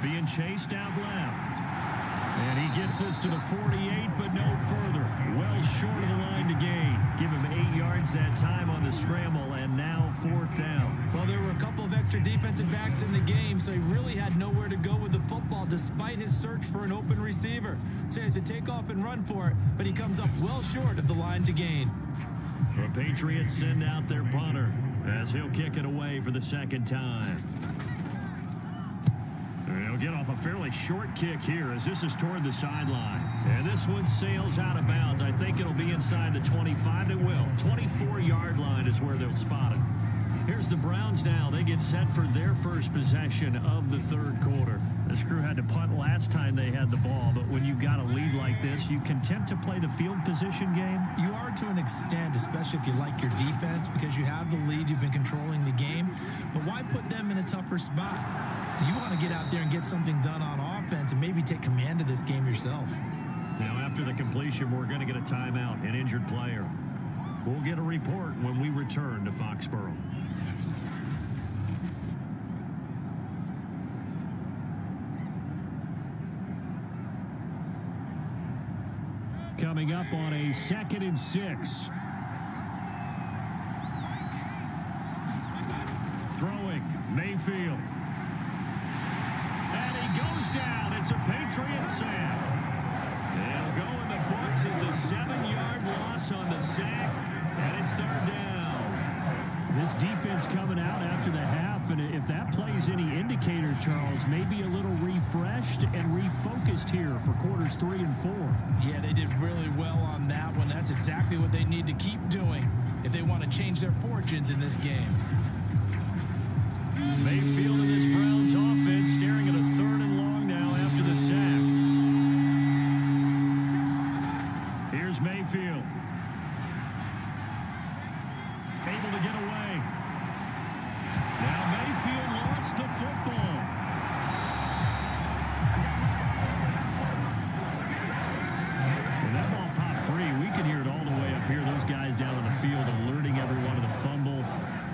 Being chased out left. And he gets us to the 48, but no further. Well short of the line to gain. Give him 8 yards that time on the scramble, and now 4th down. Well, there were a couple of extra defensive backs in the game, so he really had nowhere to go with the football despite his search for an open receiver. So he has to take off and run for it, but he comes up well short of the line to gain. The Patriots send out their punter as he'll kick it away for the 2nd time. He'll get off a fairly short kick here as this is toward the sideline. And this one sails out of bounds. I think it'll be inside the 25. It will. 24-yard line is where they'll spot it. Here's the Browns now. They get set for their first possession of the 3rd quarter. This crew had to punt last time they had the ball, but when you've got a lead like this, you can tempt to play the field position game. You are to an extent, especially if you like your defense, because you have the lead, you've been controlling the game. But why put them in a tougher spot? You want to get out there and get something done on offense and maybe take command of this game yourself. Now, after the completion, we're going to get a timeout, an injured player. We'll get a report when we return to Foxborough. Coming up on a 2nd and 6. Throwing, Mayfield. And he goes down. It's a Patriot sack. It'll go in the books as a 7-yard loss on the sack, and it's 3rd down. This defense coming out after the half, and if that plays any indicator, Charles, maybe a little refreshed and refocused here for quarters 3 and 4. Yeah, they did really well on that one. That's exactly what they need to keep doing if they want to change their fortunes in this game. Mayfield in this Browns offense staring at a 3rd and long now after the sack. Here's Mayfield. Able to get away. Now Mayfield lost the football. And that ball popped free. We can hear it all the way up here. Those guys down on the field alerting everyone of the fumble.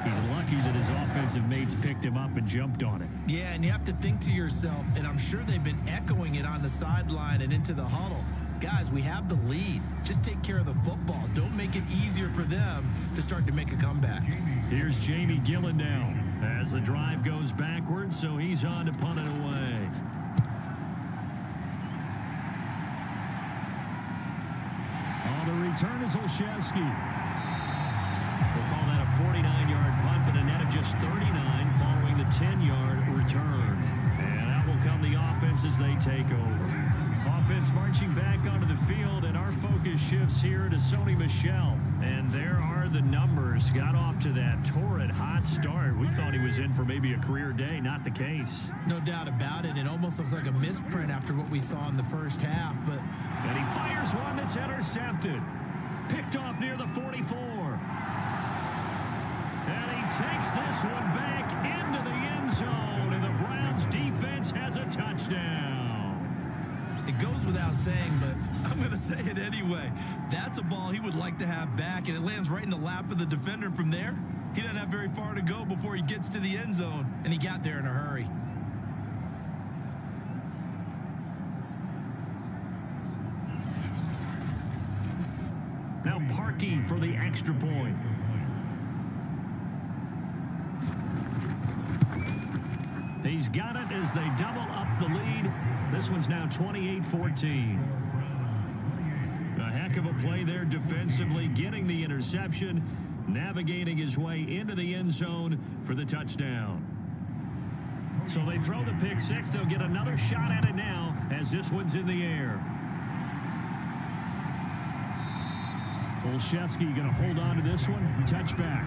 He's lucky that his offensive mates picked him up and jumped on it. Yeah, and you have to think to yourself, and I'm sure they've been echoing it on the sideline and into the huddle. guys, we have the lead. Just take care of the football. Don't make it easier for them to start to make a comeback. Here's Jamie Gillen now as the drive goes backwards, so he's on to punt it away. On the return is Olszewski. We'll call that a 49-yard punt, but a net of just 39 following the 10-yard return. And out will come the offense as they take over. Offense marching back onto the field, and our focus shifts here to Sony Michel. And there are the numbers. Got off to that torrid hot start. We thought he was in for maybe a career day. Not the case. No doubt about it. It almost looks like a misprint after what we saw in the first half. And he fires one that's intercepted. Picked off near the 44. And he takes this one back into the end zone. And the Browns defense has a touchdown. It goes without saying, but I'm going to say it anyway. That's a ball he would like to have back, and it lands right in the lap of the defender. From there, he doesn't have very far to go before he gets to the end zone, and he got there in a hurry. Now Parkey for the extra point. He's got it as they double up the lead. This one's now 28-14. A heck of a play there defensively, getting the interception, navigating his way into the end zone for the touchdown. So they throw the pick six. They'll get another shot at it now as this one's in the air. Olszewski going to hold on to this one. Touchback.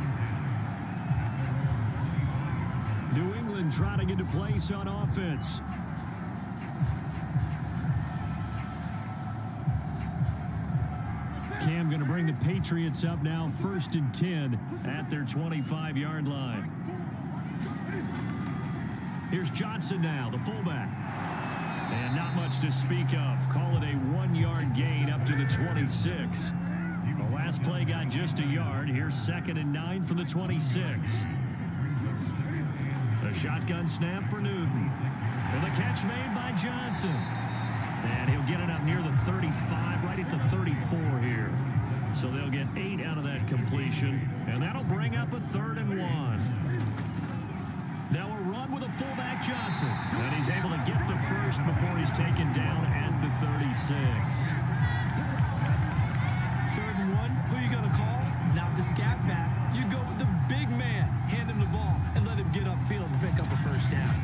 New England trotting into place on offense. Cam going to bring the Patriots up now, 1st and 10 at their 25-yard line. Here's Johnson now, the fullback. And not much to speak of. Call it a 1-yard gain up to the 26. The last play got just a yard. Here's 2nd and 9 from the 26. A shotgun snap for Newton. And the catch made by Johnson. And he'll get it up near the 35, right at the 34 here. So they'll get 8 out of that completion. And that'll bring up a 3rd and 1. Now a run with a fullback Johnson. And he's able to get the first before he's taken down at the 36. 3rd and 1, who you going to call? Not the scat back. You go with the big man. Hand him the ball and let him get upfield and pick up a first down.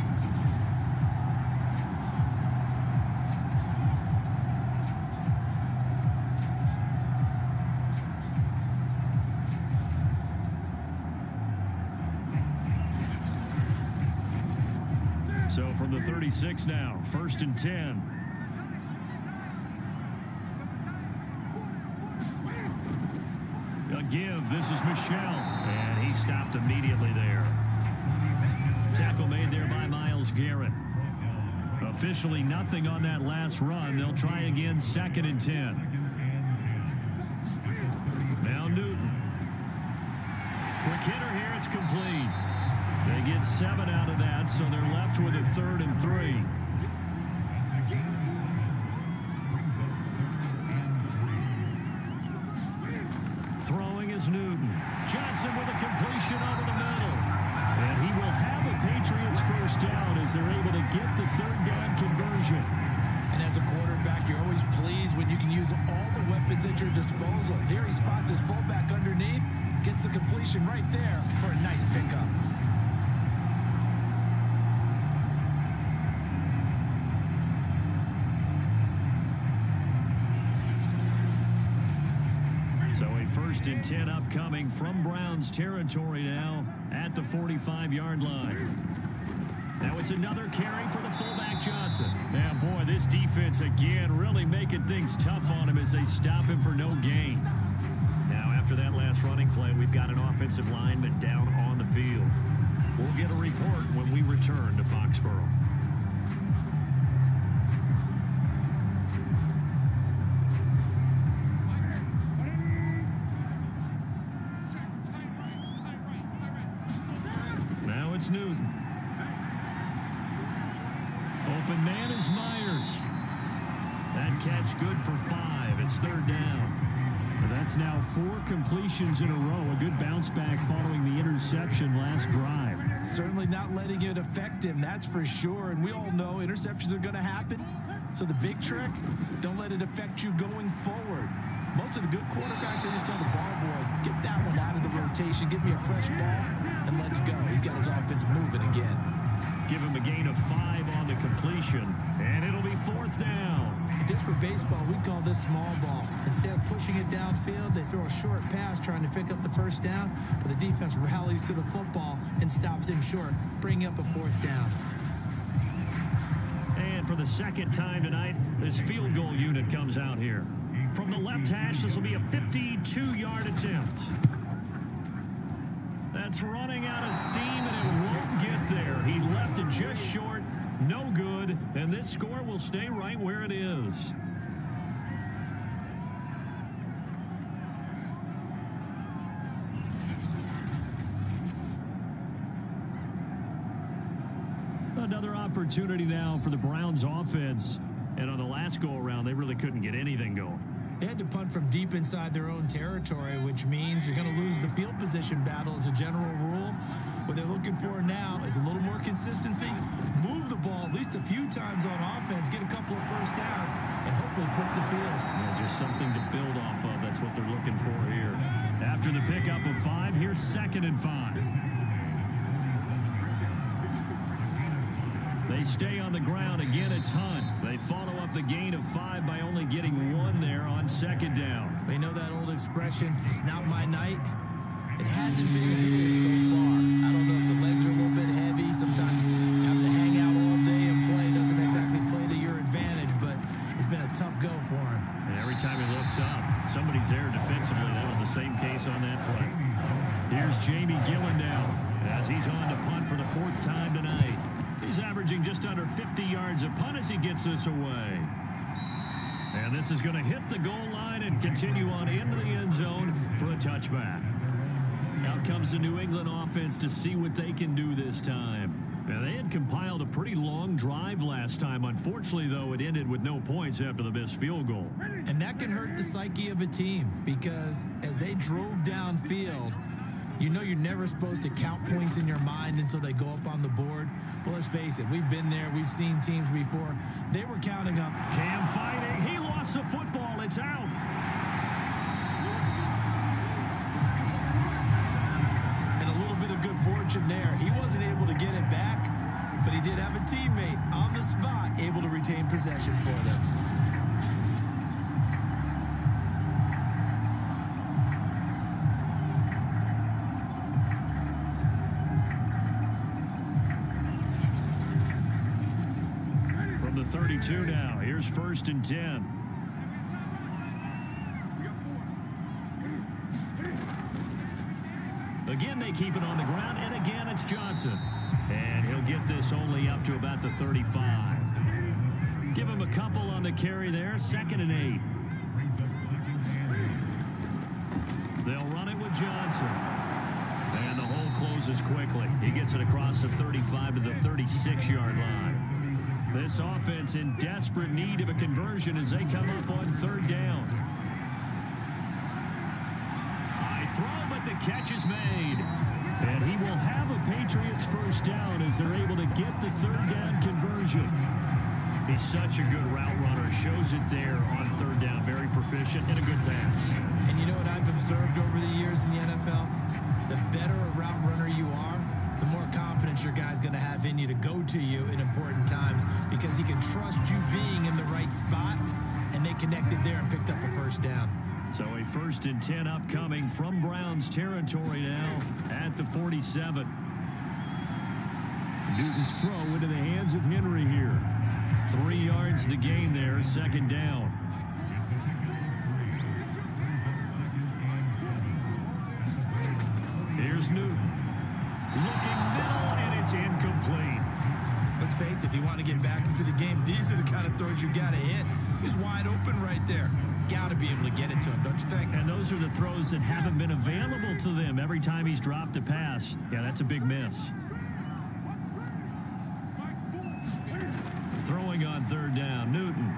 So from the 36 now, 1st and 10. A give. This is Michel. And he stopped immediately there. Tackle made there by Myles Garrett. Officially nothing on that last run. They'll try again, 2nd and 10. Now Newton. Quick hitter here. It's complete. They get 7 out of that, so they're left with a 3rd and 3. Throwing is Newton. Johnson with a completion over the middle. And he will have a Patriots first down as they're able to get the 3rd down conversion. And as a quarterback, you're always pleased when you can use all the weapons at your disposal. Here he spots his fullback underneath, gets the completion right there for a nice pickup. So a 1st and 10 upcoming from Browns territory now at the 45-yard line. Now it's another carry for the fullback Johnson. Now, boy, this defense again really making things tough on him as they stop him for no gain. Now, after that last running play, we've got an offensive lineman down on the field. We'll get a report when we return to Foxborough. Now it's Newton. Open man is Myers. That catch good for 5. It's third down. That's now 4 completions in a row. A good bounce back following the interception last drive. Certainly not letting it affect him, that's for sure. And we all know interceptions are going to happen. So the big trick, don't let it affect you going forward. Most of the good quarterbacks, they just tell the ball boy, get that one out of the rotation, give me a fresh ball, and let's go. He's got his offense moving again. Give him a gain of 5 on the completion, and it'll be 4th down. If this were baseball, we'd call this small ball. Instead of pushing it downfield, they throw a short pass trying to pick up the first down, but the defense rallies to the football and stops him short, bringing up a 4th down. And for the second time tonight, this field goal unit comes out here. From the left hash, this will be a 52-yard attempt. That's running out of steam, and it won't get there. He left it just short, no good, and this score will stay right where it is. Another opportunity now for the Browns offense. And on the last go-around, they really couldn't get anything going. They had to punt from deep inside their own territory, which means you're going to lose the field position battle as a general rule. What they're looking for now is a little more consistency, move the ball at least a few times on offense, get a couple of first downs, and hopefully flip the field. Yeah, just something to build off of. That's what they're looking for here. After the pickup of 5, here's 2nd and 5. They stay on the ground. Again, it's Hunt. They follow up the gain of 5 by only getting 1 there on 2nd down. We know that old expression, it's not my night. It hasn't been his so far. I don't know if the legs are a little bit heavy. Sometimes having to hang out all day and play doesn't exactly play to your advantage, but it's been a tough go for him. And every time he looks up, somebody's there defensively. That was the same case on that play. Here's Jamie Gillen now as he's on to punt for the 4th time tonight. He's averaging just under 50 yards a punt as he gets this away. And this is going to hit the goal line and continue on into the end zone for a touchback. Out comes the New England offense to see what they can do this time. Now, they had compiled a pretty long drive last time. Unfortunately, though, it ended with no points after the missed field goal. And that can hurt the psyche of a team because as they drove downfield, you know you're never supposed to count points in your mind until they go up on the board. But let's face it, we've been there. We've seen teams before. They were counting up. Cam fighting. He lost the football. It's out. And a little bit of good fortune there. He wasn't able to get it back, but he did have a teammate on the spot able to retain possession for them. From the 32 now, here's 1st and 10. Again, they keep it on the ground, and again, it's Johnson. And he'll get this only up to about the 35. Give him a couple on the carry there, 2nd and 8. They'll run it with Johnson. And the hole closes quickly. He gets it across the 35 to the 36-yard line. This offense in desperate need of a conversion as they come up on 3rd down. High throw, but the catch is made. And he will have a Patriots 1st down as they're able to get the 3rd down conversion. He's such a good route runner. Shows it there on 3rd down. Very proficient and a good pass. And you know what I've observed over the years in the NFL? The better a route runner you are, the more confidence your guy's going to have in you to go to you in important times because he can trust you being in the right spot, and they connected there and picked up a 1st down. So a 1st and 10 upcoming from Browns territory now at the 47. Newton's throw into the hands of Henry here. 3 yards the gain there, 2nd down. Here's Newton. Looking middle, and it's incomplete. Let's face it, if you want to get back into the game, these are the kind of throws you got to hit. He's wide open right there. Got to be able to get it to him, don't you think? And those are the throws that haven't been available to them every time he's dropped a pass. Yeah, that's a big miss. Throwing on 3rd down, Newton.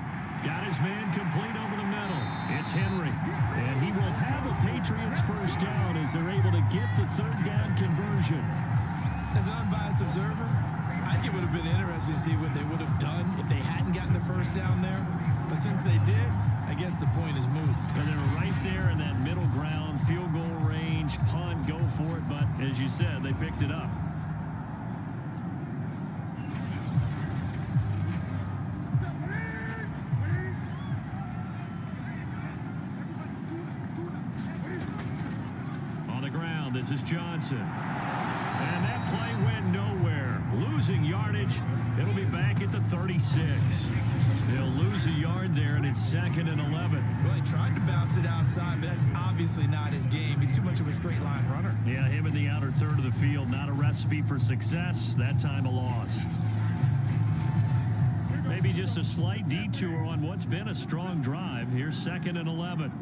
Got his man complete over the middle. It's Henry. And he will have a Patriots first down as they're able to get the third down conversion. As an unbiased observer, I think it would have been interesting to see what they would have done if they hadn't gotten the first down there. But since they did, I guess the point is moot. And they're right there in that middle ground, field goal range, punt, go for it. But as you said, they picked it up. On the ground, this is Johnson. And that play went nowhere. Losing yardage. It'll be back at the 36. They'll lose a yard there, and it's 2nd and 11. Well, he tried to bounce it outside, but that's obviously not his game. He's too much of a straight line runner. Yeah, him in the outer third of the field. Not a recipe for success. That time a loss. Maybe just a slight detour on what's been a strong drive. Here's 2nd and 11.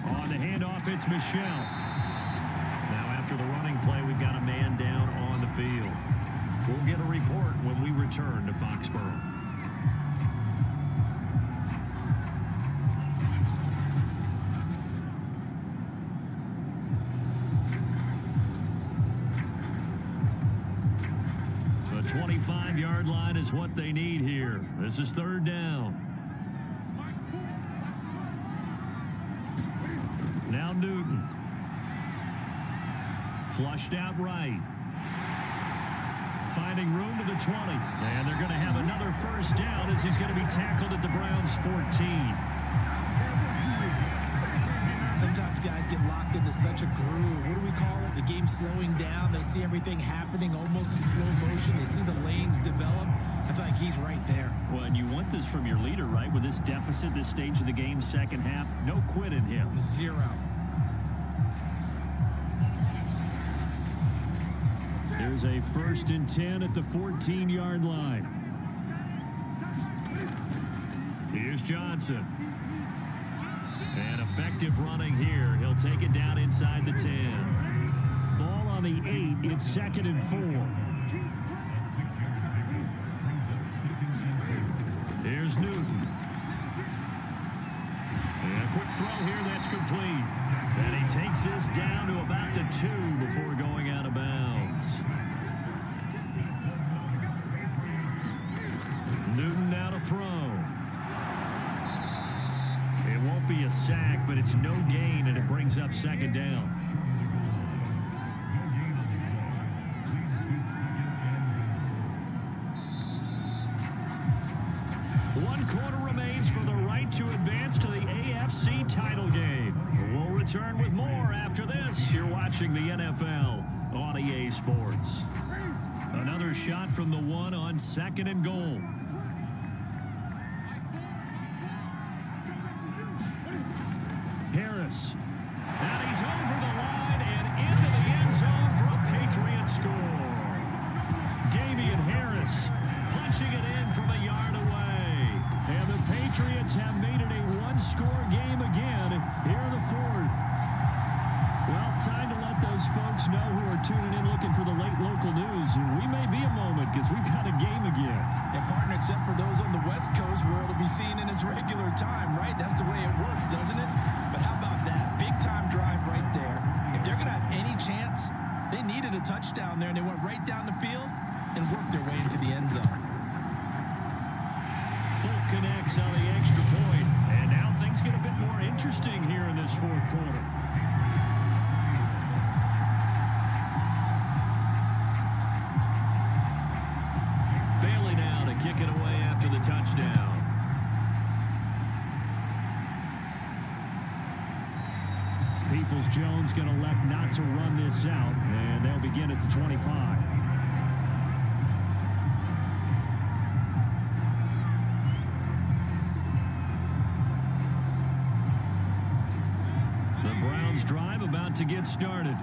On the handoff, it's Michelle. Now after the running play, we've got a man down on the field. We'll get a report when we return to Foxborough. The 25-yard line is what they need here. This is 3rd down. Now Newton. Flushed out right. Finding room to the 20. And they're going to have another first down as he's going to be tackled at the Browns' 14. Sometimes guys get locked into such a groove. What do we call it? The game slowing down. They see everything happening almost in slow motion. They see the lanes develop. I feel like he's right there. Well, and you want this from your leader, right? With this deficit, this stage of the game, second half, no quit in him. 0. There's a 1st and 10 at the 14-yard line. Here's Johnson. And effective running here. He'll take it down inside the 10. Ball on the 8. It's 2nd and 4. Here's Newton. And a quick throw here. That's complete. And he takes this down to about the 2 before going out of bounds. Newton now to throw. It won't be a sack, but it's no gain, and it brings up 2nd down. One quarter remains for the right to advance to the AFC title game. We'll return with more after this. You're watching the NFL on EA Sports. Another shot from the 1 on 2nd and goal. Harris. And he's over the line and into the end zone for a Patriot score. Damian Harris punching it in from a yard away. And the Patriots have made it a one-score game again here in the 4th. Well, time to let those folks know who are tuning in looking for the late local news. We may be a moment because we've got a game again. And partner, except for those on the West Coast where it'll be seen in its regular time, right? That's the way it works, doesn't it? But how about that? Big-time drive right there. If they're going to have any chance, they needed a touchdown there, and they went right down the field and worked their way into the end zone. Full connects on the extra point. And now things get a bit more interesting here in this 4th quarter. Bailey now to kick it away after the touchdown. Peoples-Jones going to elect not to run this out, and they'll begin at the 25. The Browns drive about to get started.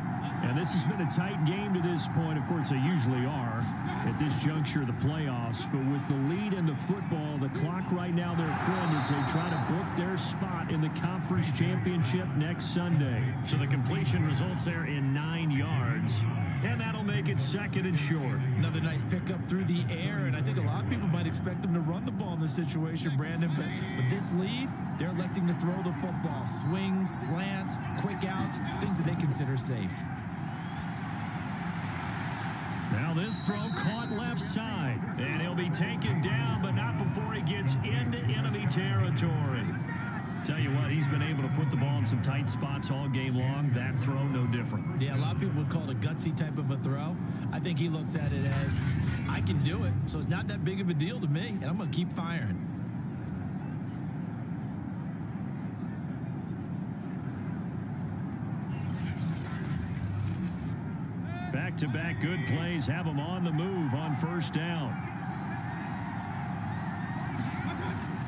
And this has been a tight game to this point. Of course, they usually are at this juncture of the playoffs. But with the lead in the football, the clock right now their friend as they try to book their spot in the conference championship next Sunday. So the completion results there in 9 yards. And that'll make it 2nd and short. Another nice pickup through the air, and I think a lot of people might expect them to run the ball in this situation, Brandon, but with this lead, they're electing to throw the football. Swings, slants, quick outs, things that they consider safe. Now this throw caught left side, and he'll be taken down, but not before he gets into enemy territory. Tell you what, he's been able to put the ball in some tight spots all game long. That throw, no different. Yeah, a lot of people would call it a gutsy type of a throw. I think he looks at it as, I can do it, so it's not that big of a deal to me, and I'm going to keep firing. Back-to-back good plays have him on the move on 1st down.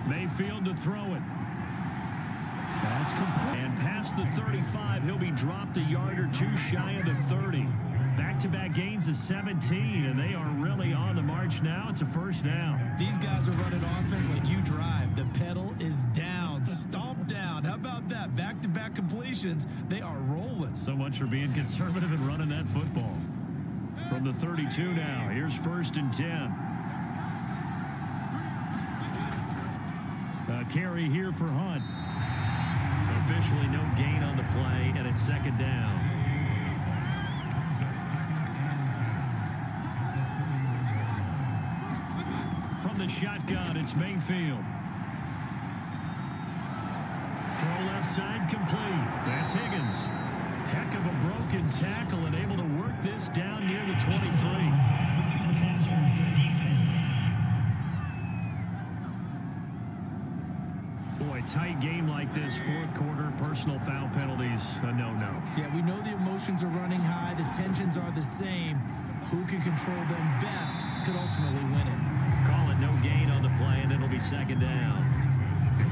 Mayfield to throw it. That's complete. And past the 35, he'll be dropped a yard or 2 shy of the 30. Back-to-back gains of 17, and they are really on the march now. It's a 1st down. These guys are running offense like you drive. The pedal is down, stomp down. How about that? Back-to-back completions. They are rolling. So much for being conservative and running that football. From the 32 now, here's 1st and 10. A carry here for Hunt. Officially no gain on the play, and it's 2nd down. From the shotgun, it's Mayfield. Throw left side complete. That's Higgins. Heck of a broken tackle and able to work this down near the 23. Boy, tight game like this, 4th quarter, personal foul penalties, a no-no. Yeah, we know the emotions are running high. The tensions are the same. Who can control them best could ultimately win it. Call it no gain on the play, and it'll be 2nd down.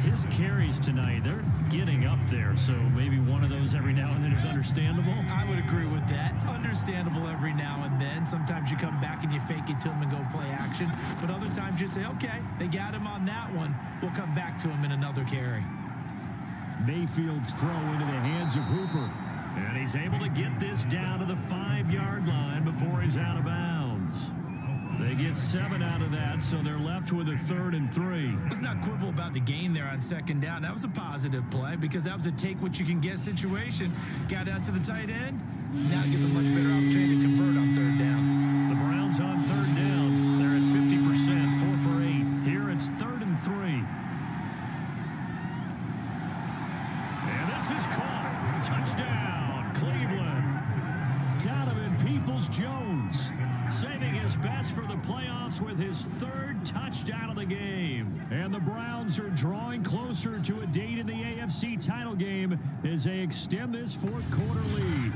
His carries tonight, they're getting up there, so maybe one of those every now and then is understandable. I would agree with that. Understandable every now and then. Sometimes you come back and you fake it to him and go play action. But other times you say, okay, they got him on that one. We'll come back to him in another carry. Mayfield's throw into the hands of Hooper. And he's able to get this down to the 5-yard line before he's out of bounds. They get 7 out of that, so they're left with a 3rd and 3. Let's not quibble about the gain there on 2nd down. That was a positive play because that was a take-what-you-can-get situation. Got out to the tight end. Now it gives a much better opportunity to convert on 3rd down. The Browns on 3rd down. They're at 50%, 4 for 8. Here it's 3rd and 3. And this is caught. Touchdown, Cleveland. Donovan Peoples-Jones saving his best for the playoffs with his 3rd touchdown of the game. And the Browns are drawing closer to a date in the AFC title game as they extend this 4th quarter lead.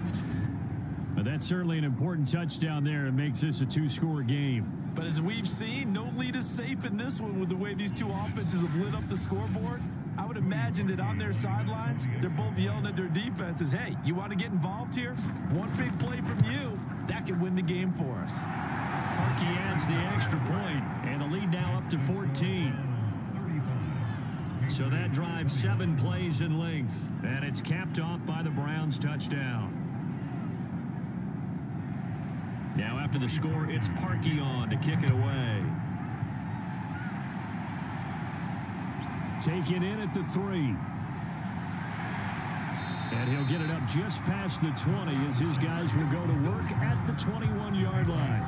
But that's certainly an important touchdown there and makes this a 2-score game. But as we've seen, no lead is safe in this one with the way these two offenses have lit up the scoreboard. I would imagine that on their sidelines, they're both yelling at their defenses, hey, you want to get involved here? One big play from you, that could win the game for us. Parkey adds the extra point, and the lead now up to 14. So that drives 7 plays in length, and it's capped off by the Browns' touchdown. Now after the score, it's Parkey on to kick it away. Taken in at the 3. And he'll get it up just past the 20 as his guys will go to work at the 21-yard line.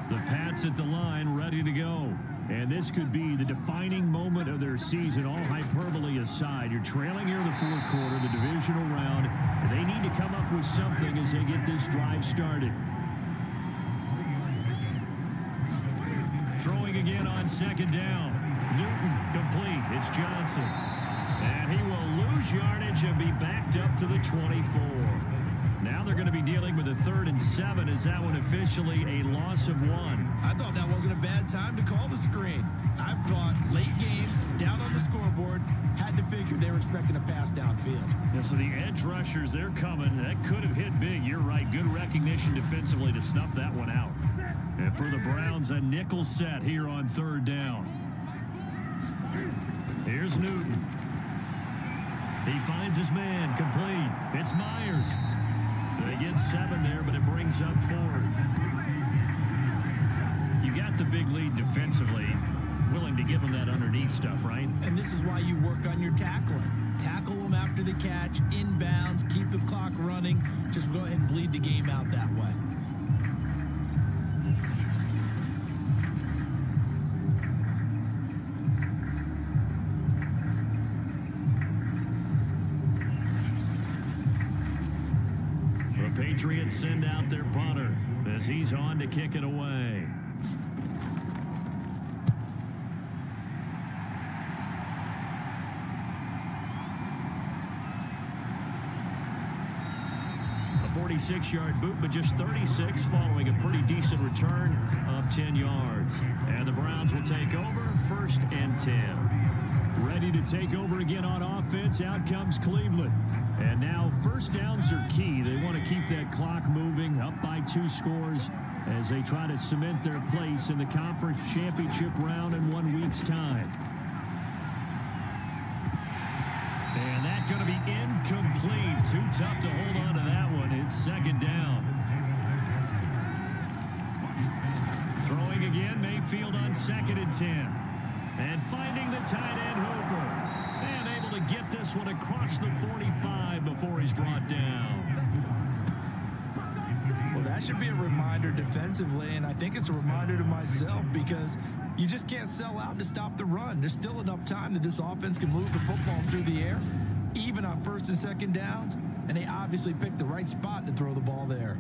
The Pats at the line ready to go. And this could be the defining moment of their season, all hyperbole aside. You're trailing here in the 4th quarter, the divisional round. And they need to come up with something as they get this drive started. Throwing again on 2nd down. Newton complete. It's Johnson. And he will lose yardage and be backed up to the 24. Now they're going to be dealing with a 3rd and 7 is that one officially a loss of 1? I thought that wasn't a bad time to call the screen. I thought late game, down on the scoreboard, had to figure they were expecting a pass downfield. Yeah, so the edge rushers, they're coming. That could have hit big. You're right. Good recognition defensively to snuff that one out. And for the Browns, a nickel set here on 3rd down. Here's Newton. He finds his man, complete. It's Myers. They get 7 there, but it brings up 4th. You got the big lead defensively. Willing to give them that underneath stuff, right? And this is why you work on your tackling. Tackle them after the catch, inbounds, keep the clock running. Just go ahead and bleed the game out that way. The Patriots send out their punter as he's on to kick it away. A 46-yard boot, but just 36 following a pretty decent return of 10 yards. And the Browns will take over 1st and 10. Ready to take over again on offense. Out comes Cleveland. And now 1st downs are key. They want to keep that clock moving, up by 2 scores as they try to cement their place in the conference championship round in 1 week's time. And that's going to be incomplete. Too tough to hold on to that one. It's 2nd down. Throwing again, Mayfield on 2nd and 10. And finding the tight end Hooper. And able to get this one across the 45 before he's brought down. Well, that should be a reminder defensively, and I think it's a reminder to myself because you just can't sell out to stop the run. There's still enough time that this offense can move the football through the air, even on 1st and 2nd downs, and they obviously picked the right spot to throw the ball there.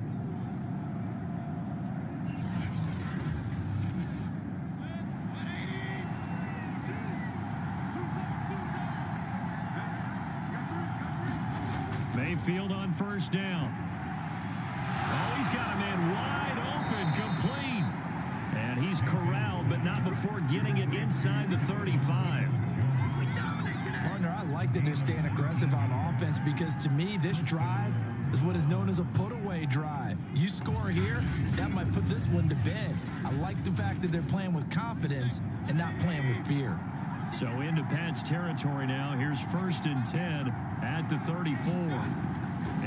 Mayfield on 1st down. Oh, he's got a man wide open, complete. And he's corralled, but not before getting it inside the 35. Partner, I like that they're staying aggressive on offense because to me, this drive is what is known as a put-away drive. You score here, that might put this one to bed. I like the fact that they're playing with confidence and not playing with fear. So into Pat's territory now. Here's 1st and 10 at the 34.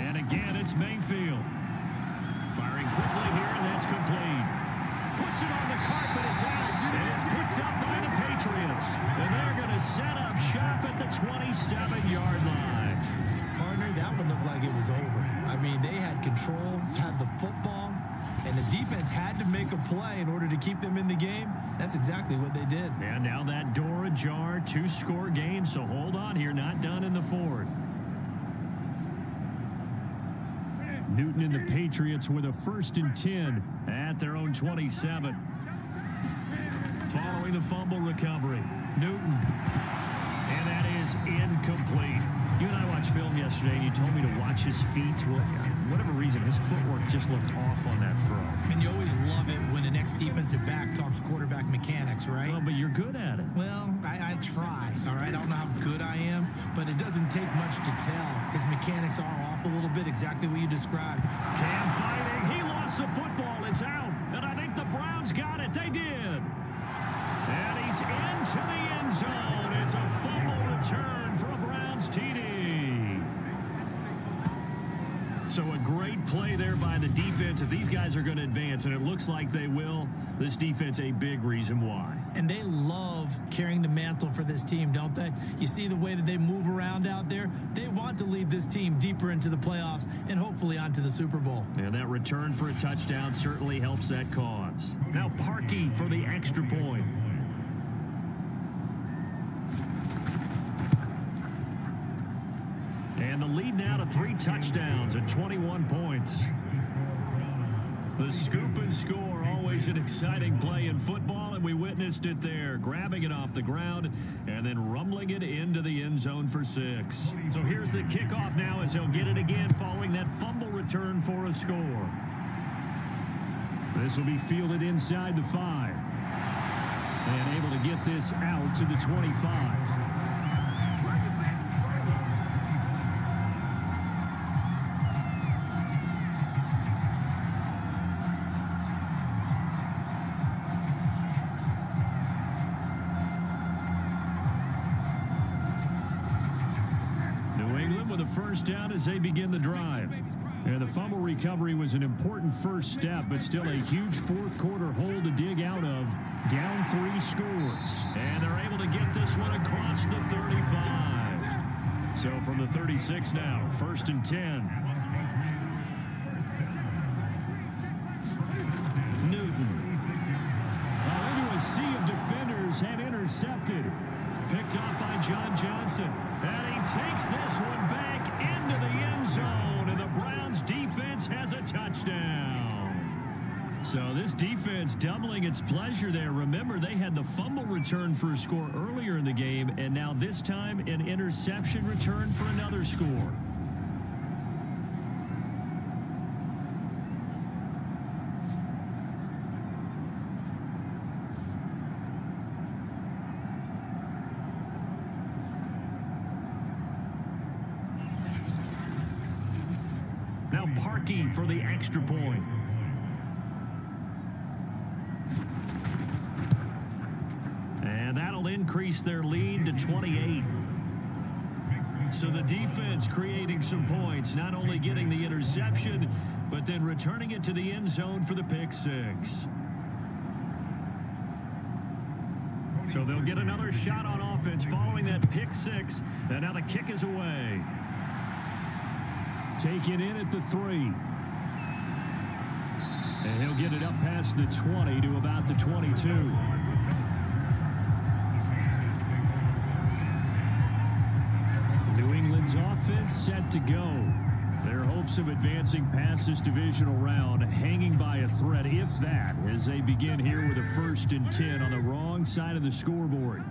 And again, it's Mayfield. Firing quickly here, and that's complete. Puts it on the carpet, it's out, and it's picked up by the Patriots. And they're going to set up shop at the 27-yard line. Partner, that one looked like it was over. I mean, they had control, had the football, and the defense had to make a play in order to keep them in the game. That's exactly what they did. And now that door ajar, 2-score game, so hold on here, not done in the 4th. Newton and the Patriots with a 1st and 10 at their own 27. Following the fumble recovery, Newton. And that is incomplete. You and I watched film yesterday, and you told me to watch his feet. Well, for whatever reason, his footwork just looked off on that throw. And you always love it when the next defensive back talks quarterback mechanics, right? Well, but you're good at it. Well, I try, all right? I don't know how good I am, but it doesn't take much to tell. His mechanics are off a little bit, exactly what you described. Cam fighting. He lost the football. It's out. And I think the Browns got it. They did. And he's into the end zone. It's a fumble return for a Browns TD. So a great play there by the defense. If these guys are going to advance, and it looks like they will, this defense a big reason why. And they love carrying the mantle for this team, don't they? You see the way that they move around out there? They want to lead this team deeper into the playoffs and hopefully onto the Super Bowl. And that return for a touchdown certainly helps that cause. Now Parkey for the extra point. And the lead now to 3 touchdowns and 21 points. The scoop and score, always an exciting play in football, and we witnessed it there, grabbing it off the ground and then rumbling it into the end zone for 6. So here's the kickoff now as he'll get it again following that fumble return for a score. This will be fielded inside the 5. And able to get this out to the 25. New England with a first down as they begin the drive. And the fumble recovery was an important first step, but still a huge fourth quarter hole to dig out of. Down 3 scores. And they're able to get this one across the 35. So from the 36 now, 1st and 10. Newton. Into a sea of defenders and intercepted. Picked off by John Johnson. And he takes this one back into the end zone. And the Browns defense has a touchdown. So this defense doubling its pleasure there. Remember, they had the fumble return for a score earlier in the game, and now this time an interception return for another score. Now Parkey for the extra point. And that'll increase their lead to 28. So the defense creating some points, not only getting the interception, but then returning it to the end zone for the pick 6. So they'll get another shot on offense following that pick 6. And now the kick is away. Taken in at the 3. And he'll get it up past the 20 to about the 22. New England's offense set to go. Their hopes of advancing past this divisional round hanging by a thread, if that, as they begin here with a 1st and 10 on the wrong side of the scoreboard.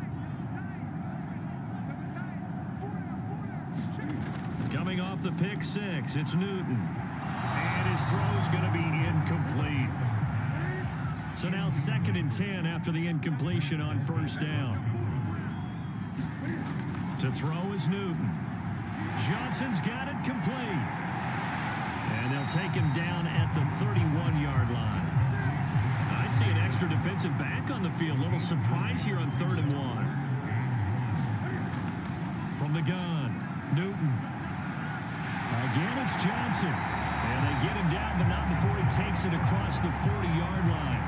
Coming off the pick 6, it's Newton. And his throw's going to be incomplete. So now 2nd and 10 after the incompletion on 1st down. To throw is Newton. Johnson's got it complete. And they'll take him down at the 31-yard line. I see an extra defensive back on the field. Little surprise here on 3rd and 1. From the gun, Newton. Again, it's Johnson. And they get him down, but not before he takes it across the 40-yard line.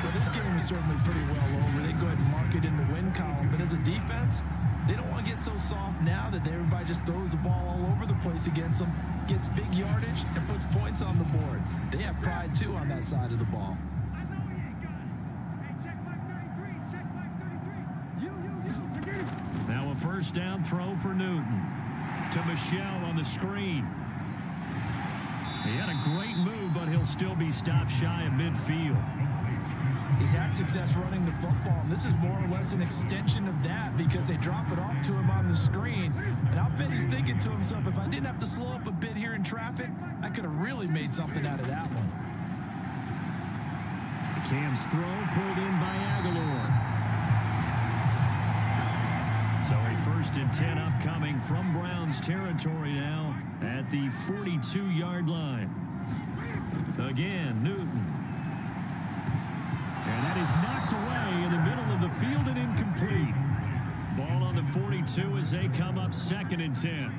Well, this game is certainly pretty well over. They go ahead and mark it in the win column. But as a defense, they don't want to get so soft now that everybody just throws the ball all over the place against them, gets big yardage, and puts points on the board. They have pride, too, on that side of the ball. Now a 1st down throw for Newton. To Michelle on the screen. He had a great move, but he'll still be stopped shy of midfield. He's had success running the football, and this is more or less an extension of that because they drop it off to him on the screen. And I'll bet he's thinking to himself, if I didn't have to slow up a bit here in traffic, I could have really made something out of that one. Cam's throw pulled in by Aguilar. So a 1st and 10 upcoming from Browns territory now at the 42-yard line. Again, Newton. And that is knocked away in the middle of the field and incomplete. Ball on the 42 as they come up 2nd and 10.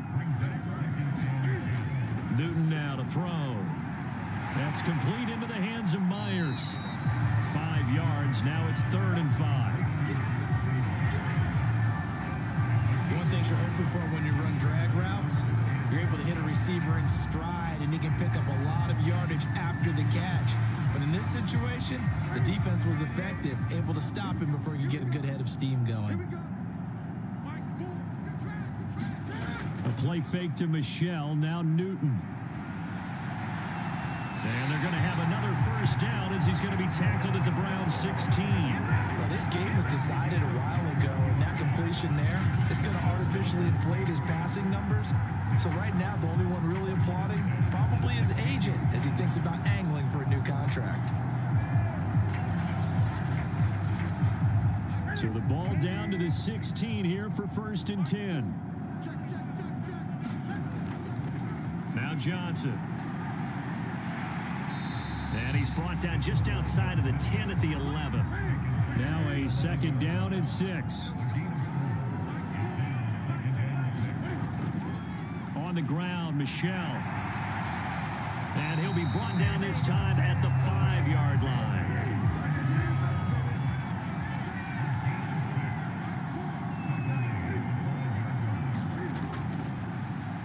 Newton now to throw. That's complete into the hands of Myers. 5 yards. Now it's 3rd and 5. One thing you're hoping for when you run drag routes, you're able to hit a receiver in stride, and he can pick up a lot of yardage after the catch. But in this situation, the defense was effective, able to stop him before you get a good head of steam going. A play fake to Michelle, now Newton. And they're going to have another 1st down as he's going to be tackled at the Browns 16. this game was decided a while ago, and that completion there is going to artificially inflate his passing numbers. So right now, the only one really applauding probably his agent as he thinks about angling for a new contract. So the ball down to the 16 here for 1st and 10. Now Johnson. And he's brought down just outside of the 10 at the 11. Now a 2nd down and 6. On the ground, Michelle. And he'll be brought down this time at the 5-yard line.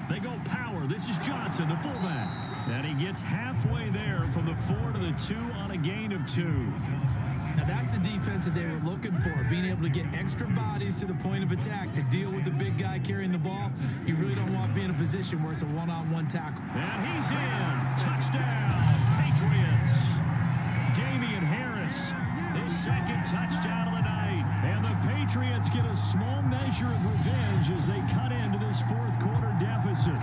They go power. This is Johnson, the fullback. And he gets halfway there from the 4 to the 2 on a gain of 2. Now that's the defense that they were looking for, being able to get extra bodies to the point of attack to deal with the big guy carrying the ball. You really don't want to be in a position where it's a one-on-one tackle. And he's in. Touchdown, Patriots. Damian Harris, his 2nd touchdown of the night. And the Patriots get a small measure of revenge as they cut into this 4th quarter deficit.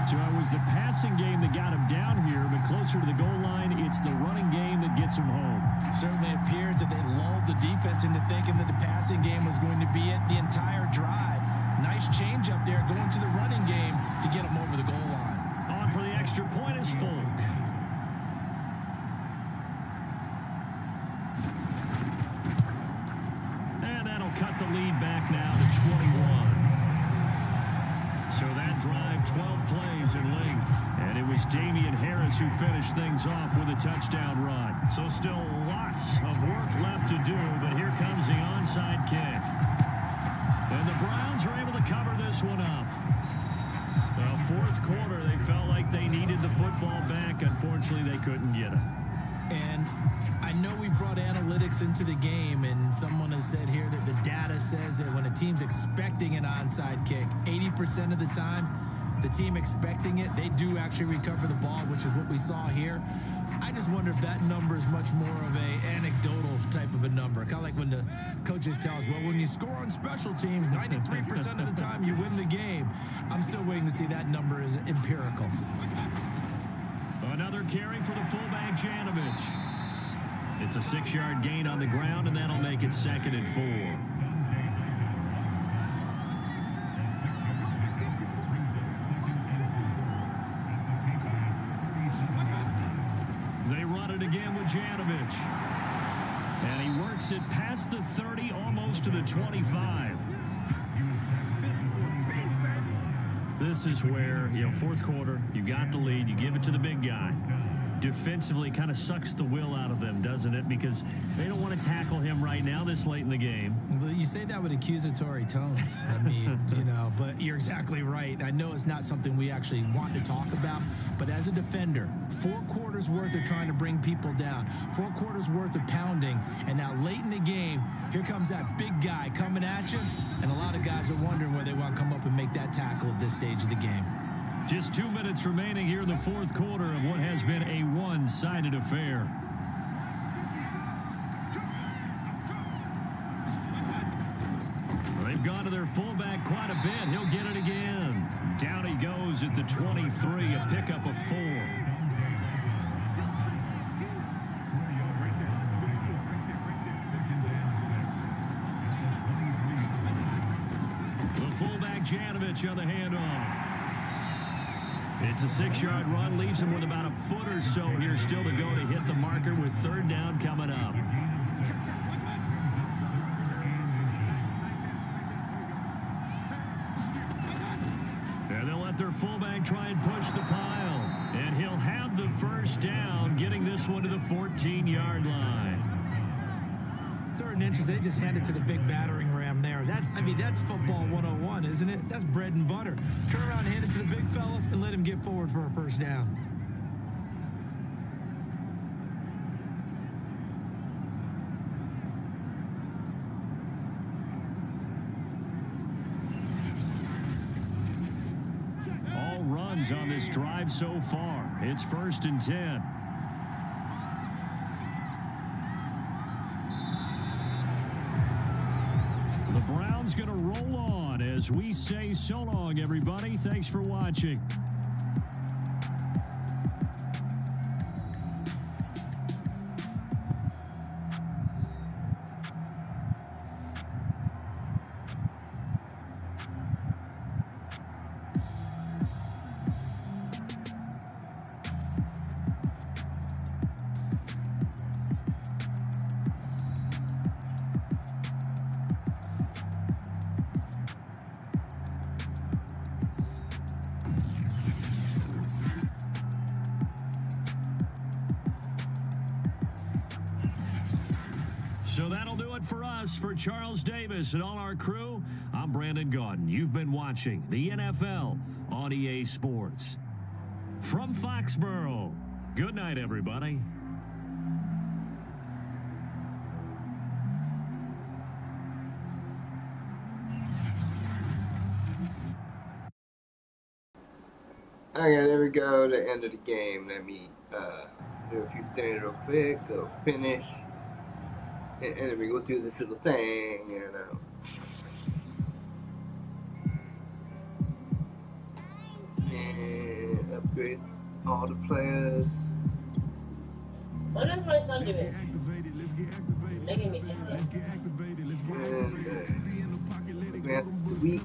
So it was the passing game that got him down here, but closer to the goal line, it's the running game that gets him home. Certainly appears that they lulled the defense into thinking that the passing game was going to be it the entire drive. Nice change up there going to the running game to get him over the goal line. On for the extra point is Folk. And that'll cut the lead back now to 21. So that drive, 12 plays in length. And it was Damian Harris who finished things off with a touchdown run. So still lots of work left to do, but here comes the onside kick. And the Browns are able to cover this one up. The 4th quarter, they felt like they needed the football back. Unfortunately, they couldn't get it. And I know we brought analytics into the game, and someone has said here that the data says that when a team's expecting an onside kick, 80% of the time, the team expecting it, they do actually recover the ball, which is what we saw here. I just wonder if that number is much more of a anecdotal type of a number. Kind of like when the coaches tell us, well, when you score on special teams, 93% of the time you win the game. I'm still waiting to see that number is empirical. Another carry for the fullback, Janovich. It's a 6-yard gain on the ground, and that'll make it 2nd and 4. They run it again with Janovich. And he works it past the 30, almost to the 25. This is where, 4th quarter, you got the lead, you give it to the big guy. Defensively, kind of sucks the will out of them, doesn't it? Because they don't want to tackle him right now this late in the game. Well, you say that with accusatory tones. I mean, but you're exactly right. I know it's not something we actually want to talk about, but as a defender, 4 quarters worth of trying to bring people down, 4 quarters worth of pounding, and now late in the game, here comes that big guy coming at you, and a lot of guys are wondering whether they want to come up and make that tackle at this stage of the game. Just 2 minutes remaining here in the 4th quarter of what has been a one-sided affair. They've gone to their fullback quite a bit. He'll get it again. Down he goes at the 23, a pickup of 4. The fullback, Janovich, on the handoff. It's a 6-yard run, leaves him with about a foot or so here still to go to hit the marker with 3rd down coming up. And they'll let their fullback try and push the pile. And he'll have the 1st down, getting this one to the 14-yard line. 3rd and inches, they just hand it to the big battering ram there. That's football 101, isn't it? That's bread and butter. Turn around and hand it to the big fella and let him get forward for a 1st down. All runs on this drive so far. It's 1st and 10. Brown's going to roll on as we say so long, everybody. Thanks for watching. So that'll do it for us. For Charles Davis and all our crew, I'm Brandon Gaudin. You've been watching the NFL on EA Sports. From Foxborough, good night, everybody. Okay, there we go. The end of the game. Let me do a few things real quick. Go finish. And then we go through this little thing, you know. And upgrade all the players. What is my son doing? Making me think that. And advance the week.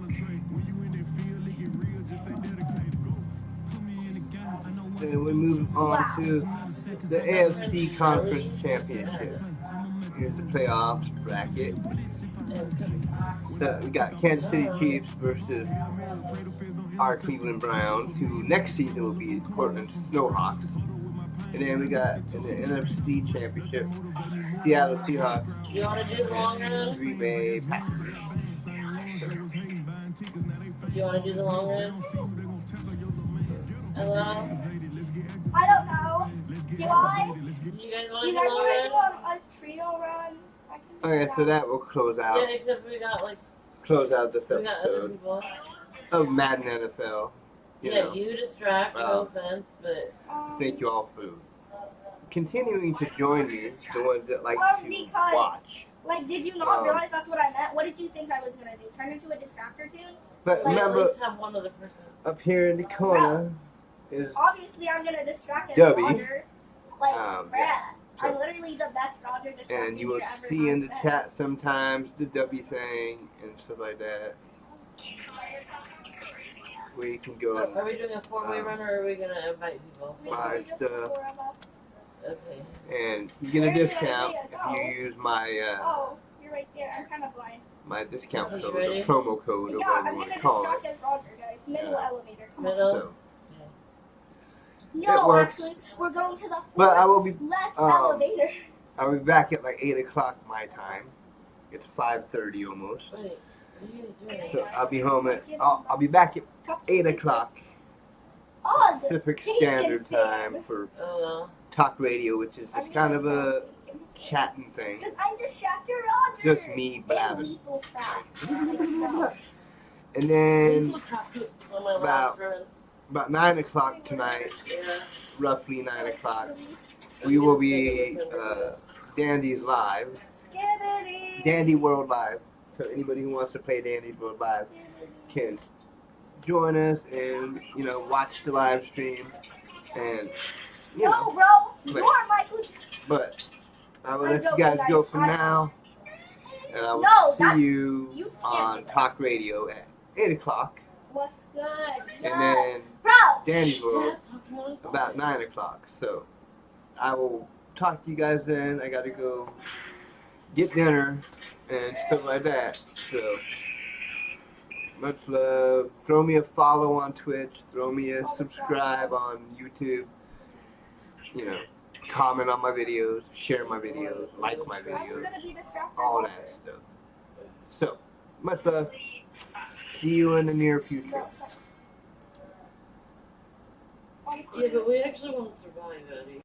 And we move on to the AFC Conference Championship. Here's the playoffs bracket. So we got Kansas City Chiefs versus our Cleveland Browns, who next season will be Portland Snowhawks. And then we got in the NFC Championship, Seattle Seahawks. You want to do the long run? Green Bay Packers. You want to do the long run? Hello? I don't know. Do I? You guys want You to guys do long want to run? do a trio run? I can do Okay, so that. that will close out Yeah, except we got like, this we got other episode people. of Madden NFL. You Yeah, know, you distract, no offense, but thank you all for continuing to join me, the ones that like to because- watch. Like, did you not Um, realize that's what I meant? What did you think I was going to do? Turn into a distractor tune? But like, at remember, least have one other person. up here in the corner is Obviously, I'm going to distract as Dubby. Roger. Like, Yeah. bruh. So- I'm literally the best Roger distractor and you will here ever see in the has chat sometimes the W thing and stuff like that. Where you can go So, are we doing a four-way run, or are we going to invite people? been. buy Just stuff. 4 of us. Okay. And you get a Where did I discount say it? if you use my Oh, you're right there. I'm kind of blind. my discount Okay, you code, ready? the promo code, or Yeah, whatever I'm you going want to to call distract it. as Roger, guys. Middle Yeah. elevator. Come Middle. on. So, No, It works. actually, we're going to the but I will be left um, elevator. I'll be back at like 8 o'clock my time. It's 5:30 almost. Wait, what are you guys doing? So I'll be home at I'll be back at 8 o'clock Oh, the Pacific chicken Standard thing. Time for Oh, well. talk radio, which is just kind of a chatting thing. Because I'm distracted Roger. Just me And blabbing. lethal trap. Like, no. And then These look on my about- last run. about 9 o'clock tonight, Yeah. roughly 9 o'clock, we will be Dandy's Live, Skibbity. Dandy World Live. So anybody who wants to play Dandy's World Live can join us and, you know, watch the live stream. And, you No, know, bro. play. You're Michael. But I will I'm let you joking, guys go guys. for now. And I will No, that's- see you you can't on do that. Talk Radio at 8 o'clock. What's good? And Yes. then Bro. Dandy's World Dad's talking on his phone. about 9 o'clock. So I will talk to you guys then. I got to go get dinner and stuff like that. So much love. Throw me a follow on Twitch. Throw me a subscribe on YouTube. You know, comment on my videos, share my videos, like my I was videos, going to be distracted. all that stuff. So much love. See you in the near future. Honestly, Yeah, but we actually want to survive, Eddie.